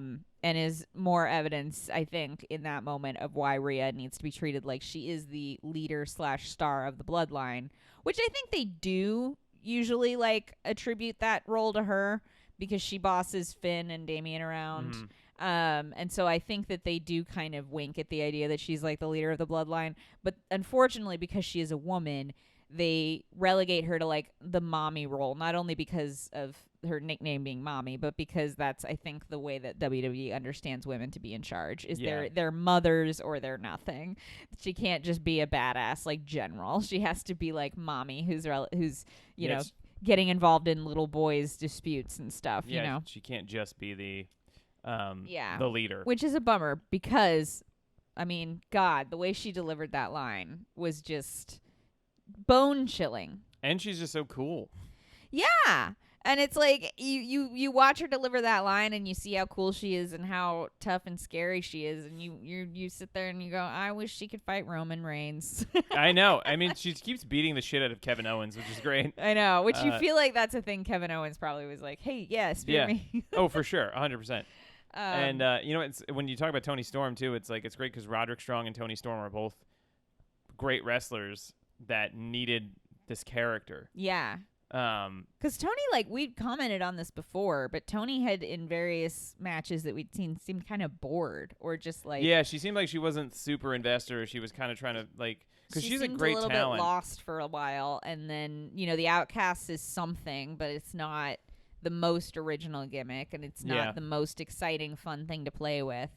And is more evidence, I think, in that moment of why Rhea needs to be treated like she is the leader / star of the bloodline, which I think they do usually like attribute that role to her because she bosses Finn and Damian around. And so I think that they do kind of wink at the idea that she's like the leader of the bloodline. But unfortunately, because she is a woman, they relegate her to like the mommy role, not only because of her nickname being mommy, but because that's, I think, the way that WWE understands women to be in charge is they're mothers or they're nothing. She can't just be a badass like general. She has to be like mommy who's you know, getting involved in little boys' disputes and stuff, you know. She can't just be the leader. Which is a bummer because, I mean, God, the way she delivered that line was just bone chilling. And she's just so cool. Yeah. And it's like you watch her deliver that line and you see how cool she is and how tough and scary she is, and you sit there and you go, I wish she could fight Roman Reigns. I know. I mean, she keeps beating the shit out of Kevin Owens, which is great. I know. Which you feel like that's a thing Kevin Owens probably was like, hey, spear me. Oh, for sure. 100%. And, you know, it's when you talk about Toni Storm, too, it's like it's great because Roderick Strong and Toni Storm are both great wrestlers that needed this character. Yeah. Because Toni, like, we'd commented on this before, but Toni had in various matches that we'd seen seemed kind of bored or just like. Yeah, she seemed like she wasn't super invested. She was kind of trying to like because she's a great talent. A little bit lost for a while, and then the Outcast is something, but it's not the most original gimmick, and it's not the most exciting, fun thing to play with.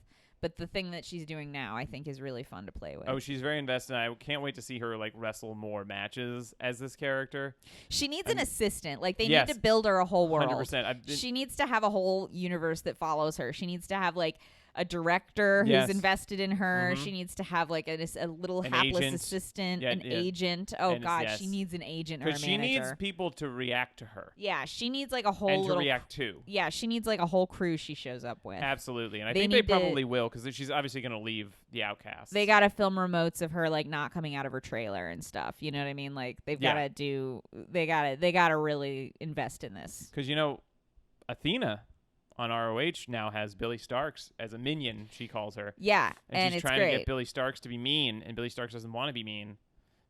But the thing that she's doing now, I think, is really fun to play with. Oh, she's very invested. I can't wait to see her like wrestle more matches as this character. She needs an assistant. Like they need to build her a whole world. 100%. She needs to have a whole universe that follows her. She needs to have like a director who's invested in her. She needs to have like a little hapless agent. Assistant, an agent. Oh God, she needs an agent or a manager. Because she needs people to react to her. Yeah, she needs like a whole to react to. Yeah, she needs like a whole crew she shows up with. Absolutely, and I think they probably will because she's obviously going to leave the Outcast. They got to film remotes of her like not coming out of her trailer and stuff. You know what I mean? Like they've got to do. They got to really invest in this. Because Athena on ROH now has Billy Starks as a minion, she calls her. Yeah, and she's it's trying great. to get Billy Starks to be mean, and Billy Starks doesn't want to be mean.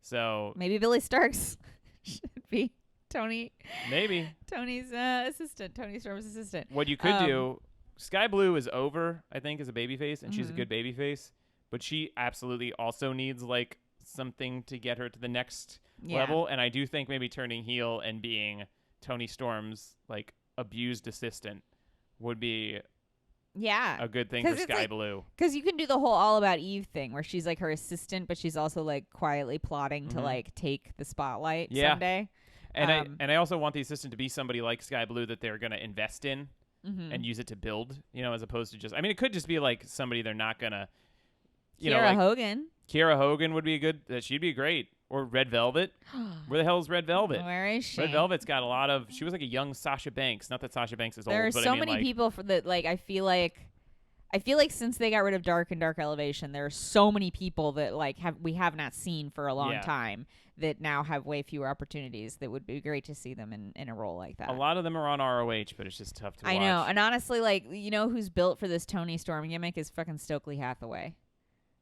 So maybe Billy Starks should be Tony. Maybe Tony's assistant, Toni Storm's assistant. What you could do, Sky Blue is over, I think, as a babyface, and she's a good babyface, but she absolutely also needs like something to get her to the next level. And I do think maybe turning heel and being Toni Storm's like abused assistant would be a good thing for Sky Blue. Because you can do the whole All About Eve thing where she's like her assistant, but she's also like quietly plotting to like take the spotlight someday. And I also want the assistant to be somebody like Sky Blue that they're going to invest in and use it to build, as opposed to just, I mean, it could just be like somebody they're not going to, Hogan. Kiera Hogan would be a good, she'd be great. Or Red Velvet. Where the hell is Red Velvet? Where is she? Red Velvet's got a lot of. She was like a young Sasha Banks. Not that Sasha Banks is old. There are but so I mean, many people that like. I feel like since they got rid of Dark and Dark Elevation, there are so many people that like we have not seen for a long time that now have way fewer opportunities. That would be great to see them in a role like that. A lot of them are on ROH, but it's just tough to watch. I know, and honestly, like who's built for this Toni Storm gimmick is fucking Stokely Hathaway.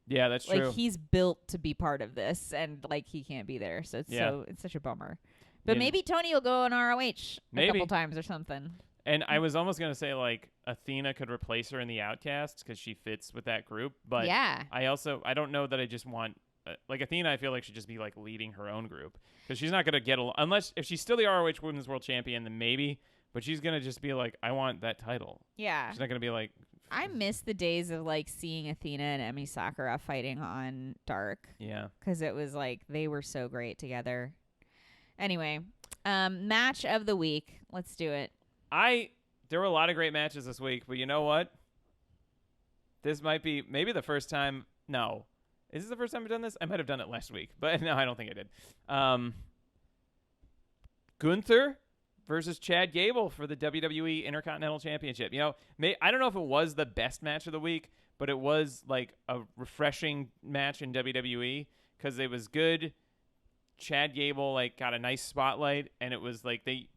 Yeah, that's true. Like he's built to be part of this, and like he can't be there, so it's such a bummer. But maybe Toni will go on ROH a couple times or something. And I was almost gonna say like Athena could replace her in the Outcasts because she fits with that group. But I don't know that I just want like Athena. I feel like should just be like leading her own group because she's not gonna get unless if she's still the ROH Women's World Champion, then maybe. But she's gonna just be like, I want that title. Yeah, she's not gonna be like. I miss the days of like seeing Athena and Emi Sakura fighting on Dark. Yeah. Because it was like they were so great together. Anyway, match of the week. Let's do it. There were a lot of great matches this week, but you know what? This might be maybe the first time. No. Is this the first time I've done this? I might have done it last week, but no, I don't think I did. Gunther versus Chad Gable for the WWE Intercontinental Championship. I don't know if it was the best match of the week, but it was like a refreshing match in WWE because it was good. Chad Gable like got a nice spotlight, and it was like it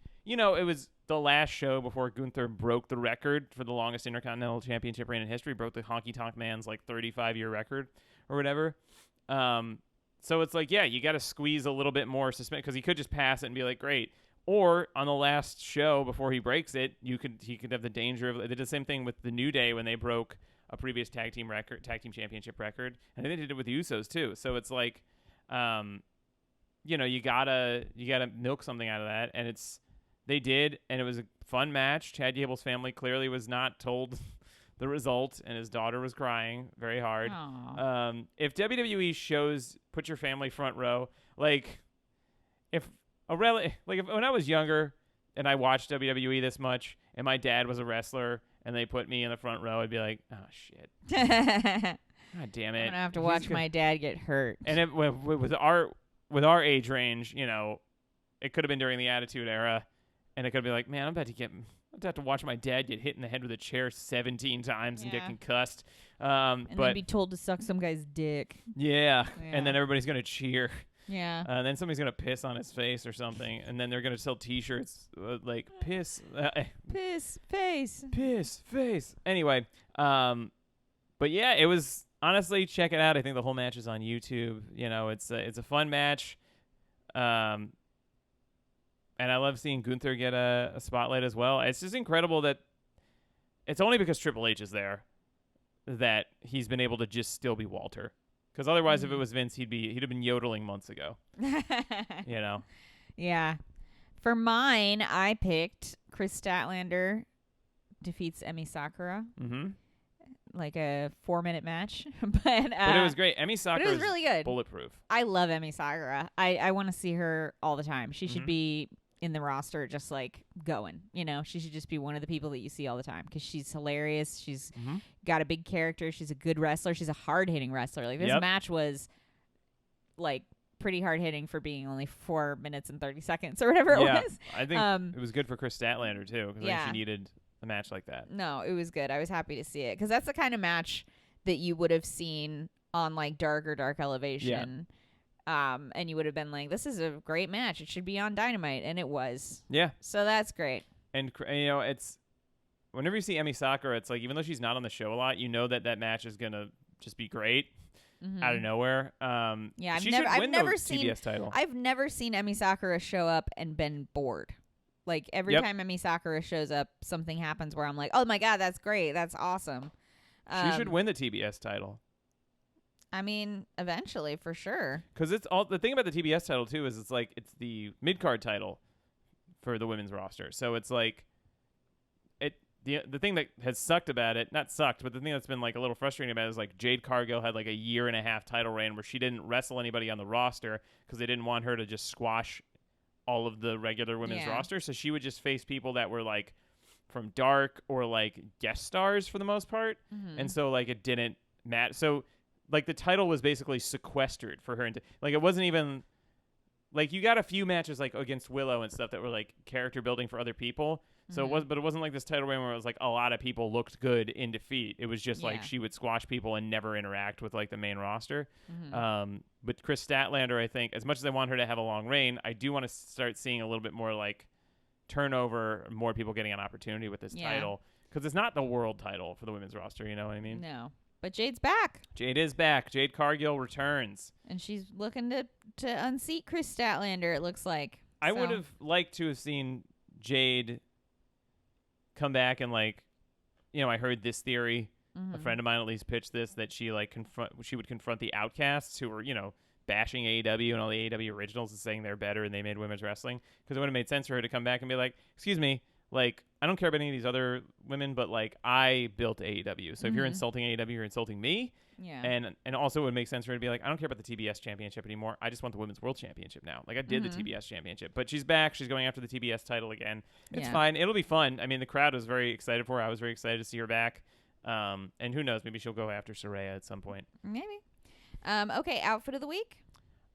was the last show before Gunther broke the record for the longest Intercontinental Championship reign in history, broke the Honky Tonk Man's like 35-year record or whatever. So it's like, yeah, you got to squeeze a little bit more suspense because he could just pass it and be like, great. Or on the last show before he breaks it, he could have the danger of. They did the same thing with the New Day when they broke a previous tag team championship record, and they did it with the Usos too. So it's like, you gotta milk something out of that, and they did, and it was a fun match. Chad Gable's family clearly was not told the result, and his daughter was crying very hard. If WWE put your family front row, like if when I was younger and I watched WWE this much, and my dad was a wrestler, and they put me in the front row, I'd be like, oh shit, god damn it, I'm gonna have to watch my dad get hurt. And with our age range, it could have been during the Attitude Era, and it could be like, man, I'm about to have to watch my dad get hit in the head with a chair 17 times and get concussed. And then be told to suck some guy's dick. Yeah. And then everybody's going to cheer. Yeah. And then somebody's going to piss on his face or something. And then they're going to sell T-shirts like piss. Piss face. Piss face. Anyway. But yeah, it was, honestly, check it out. I think the whole match is on YouTube. It's a fun match. And I love seeing Gunther get a spotlight as well. It's just incredible that it's only because Triple H is there that he's been able to just still be Walter. Because otherwise, if it was Vince, he'd have been yodeling months ago. Yeah. For mine, I picked Chris Statlander defeats Emi Sakura. Mm-hmm. Like a 4-minute match. But it was great. Emi Sakura was really good. Bulletproof. I love Emi Sakura. I want to see her all the time. She should be in the roster just like going. She should just be one of the people that you see all the time because she's hilarious. She's got a big character. She's a good wrestler. She's a hard-hitting wrestler. Like this match was like pretty hard-hitting for being only 4 minutes and 30 seconds or whatever it was. I think it was good for Chris Statlander too because I think she needed a match like that. No, it was good. I was happy to see it because that's the kind of match that you would have seen on like Dark Elevation. And you would have been like, this is a great match. It should be on Dynamite. And it was. Yeah. So that's great. And, it's whenever you see Emi Sakura, it's like, even though she's not on the show a lot, that match is going to just be great out of nowhere. Yeah, I've never seen TBS title. I've never seen Emi Sakura show up and been bored. Like every time Emi Sakura shows up, something happens where I'm like, oh my God, that's great. That's awesome. She should win the TBS title. I mean, eventually, for sure. Because the thing about the TBS title too is it's the mid-card title for the women's roster. So it's like the thing that has sucked about it, not sucked, but the thing that's been like a little frustrating about it is like Jade Cargill had like a 1.5-year title reign where she didn't wrestle anybody on the roster because they didn't want her to just squash all of the regular women's roster. So she would just face people that were like from Dark or like guest stars for the most part. And so like it didn't matter. So like the title was basically sequestered for her. Like it wasn't even like you got a few matches like against Willow and stuff that were like character building for other people. So it wasn't like this title reign where it was like a lot of people looked good in defeat. It was just like she would squash people and never interact with like the main roster. But Chris Statlander, I think, as much as I want her to have a long reign, I do want to start seeing a little bit more like turnover, more people getting an opportunity with this title because it's not the world title for the women's roster. You know what I mean? No. But Jade's back. Jade is back. Jade Cargill returns. And she's looking to unseat Chris Statlander, it looks like. I would have liked to have seen Jade come back and like, I heard this theory. A friend of mine at least pitched this, that she like she would confront the outcasts who were, bashing AEW and all the AEW originals and saying they're better and they made women's wrestling. Because it would have made sense for her to come back and be like, excuse me, like, I don't care about any of these other women, but like I built AEW. So if you're insulting AEW, you're insulting me. Yeah. And also it would make sense for her to be like, I don't care about the TBS championship anymore. I just want the women's world championship now. Like I did the TBS championship, but she's back. She's going after the TBS title again. It's fine. It'll be fun. I mean, the crowd was very excited for her. I was very excited to see her back. And who knows, maybe she'll go after Saraya at some point. Maybe. Okay. Outfit of the week.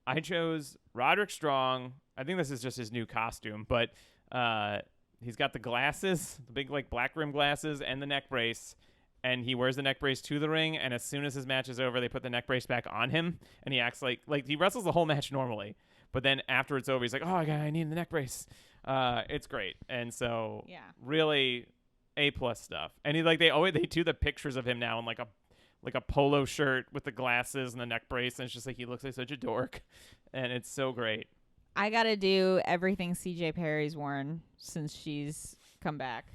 I chose Roderick Strong. I think this is just his new costume, but, he's got the glasses, the big like black rim glasses, and the neck brace, and he wears the neck brace to the ring. And as soon as his match is over, they put the neck brace back on him, and he acts like he wrestles the whole match normally. But then after it's over, he's like, "Oh, I need the neck brace." It's great, and so Yeah. really A+ stuff. And they do the pictures of him now in like a polo shirt with the glasses and the neck brace, and it's just like he looks like such a dork, and it's so great. I gotta do everything CJ Perry's worn since she's come back,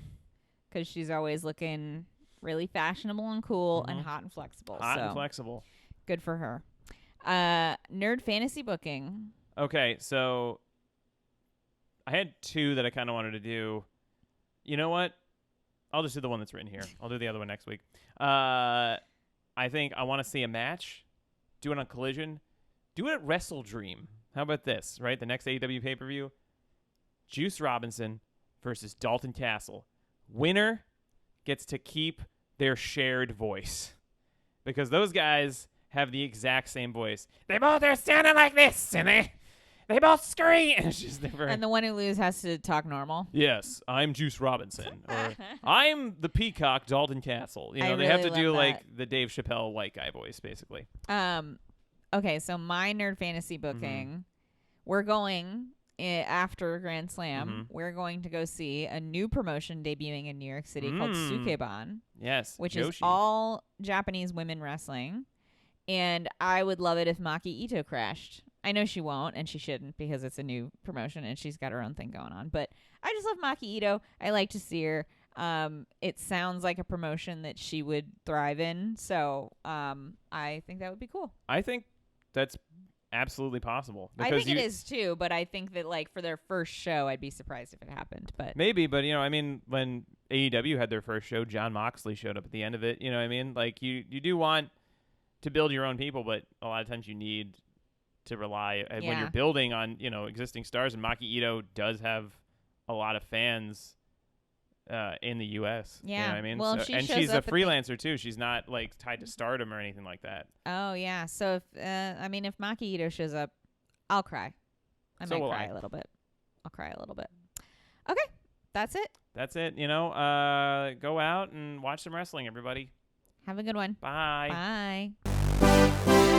because she's always looking really fashionable and cool and hot and flexible. Hot and flexible. Good for her. Nerd fantasy booking. Okay, so I had two that I kind of wanted to do. You know what? I'll just do the one that's written here. I'll do the other one next week. I think I want to see a match. Do it on Collision. Do it at Wrestle Dream. How about this, right? The next AEW pay-per-view. Juice Robinson versus Dalton Castle. Winner gets to keep their shared voice. Because those guys have the exact same voice. They both are sounding like this, and they both scream. And it's just never... And the one who loses has to talk normal. Yes, I'm Juice Robinson. Or I'm the Peacock Dalton Castle. You know, they really have to do love like the Dave Chappelle white guy voice, basically. Okay, so my nerd fantasy booking, we're going after Grand Slam. We're going to go see a new promotion debuting in New York City called Sukeban. Yes, which Joshi. is all Japanese women wrestling. And I would love it if Maki Ito crashed. I know she won't, and she shouldn't, because it's a new promotion and she's got her own thing going on. But I just love Maki Ito. I like to see her. It sounds like a promotion that she would thrive in. So I think that would be cool. I think that's absolutely possible. I think it is too, but I think that like for their first show, I'd be surprised if it happened. But maybe, but you know, I mean, when AEW had their first show, Jon Moxley showed up at the end of it. You know what I mean? Like you do want to build your own people, but a lot of times you need to rely when you're building on, you know, existing stars. And Maki Ito does have a lot of fans in the U.S. Yeah. You know what I mean? Well, and she's a freelancer too. She's not like tied to Stardom or anything like that. Oh yeah. So if if Maki Ito shows up, I'll cry. I might cry a little bit. I'll cry a little bit. Okay. That's it. That's it. You know, go out and watch some wrestling, everybody. Have a good one. Bye. Bye.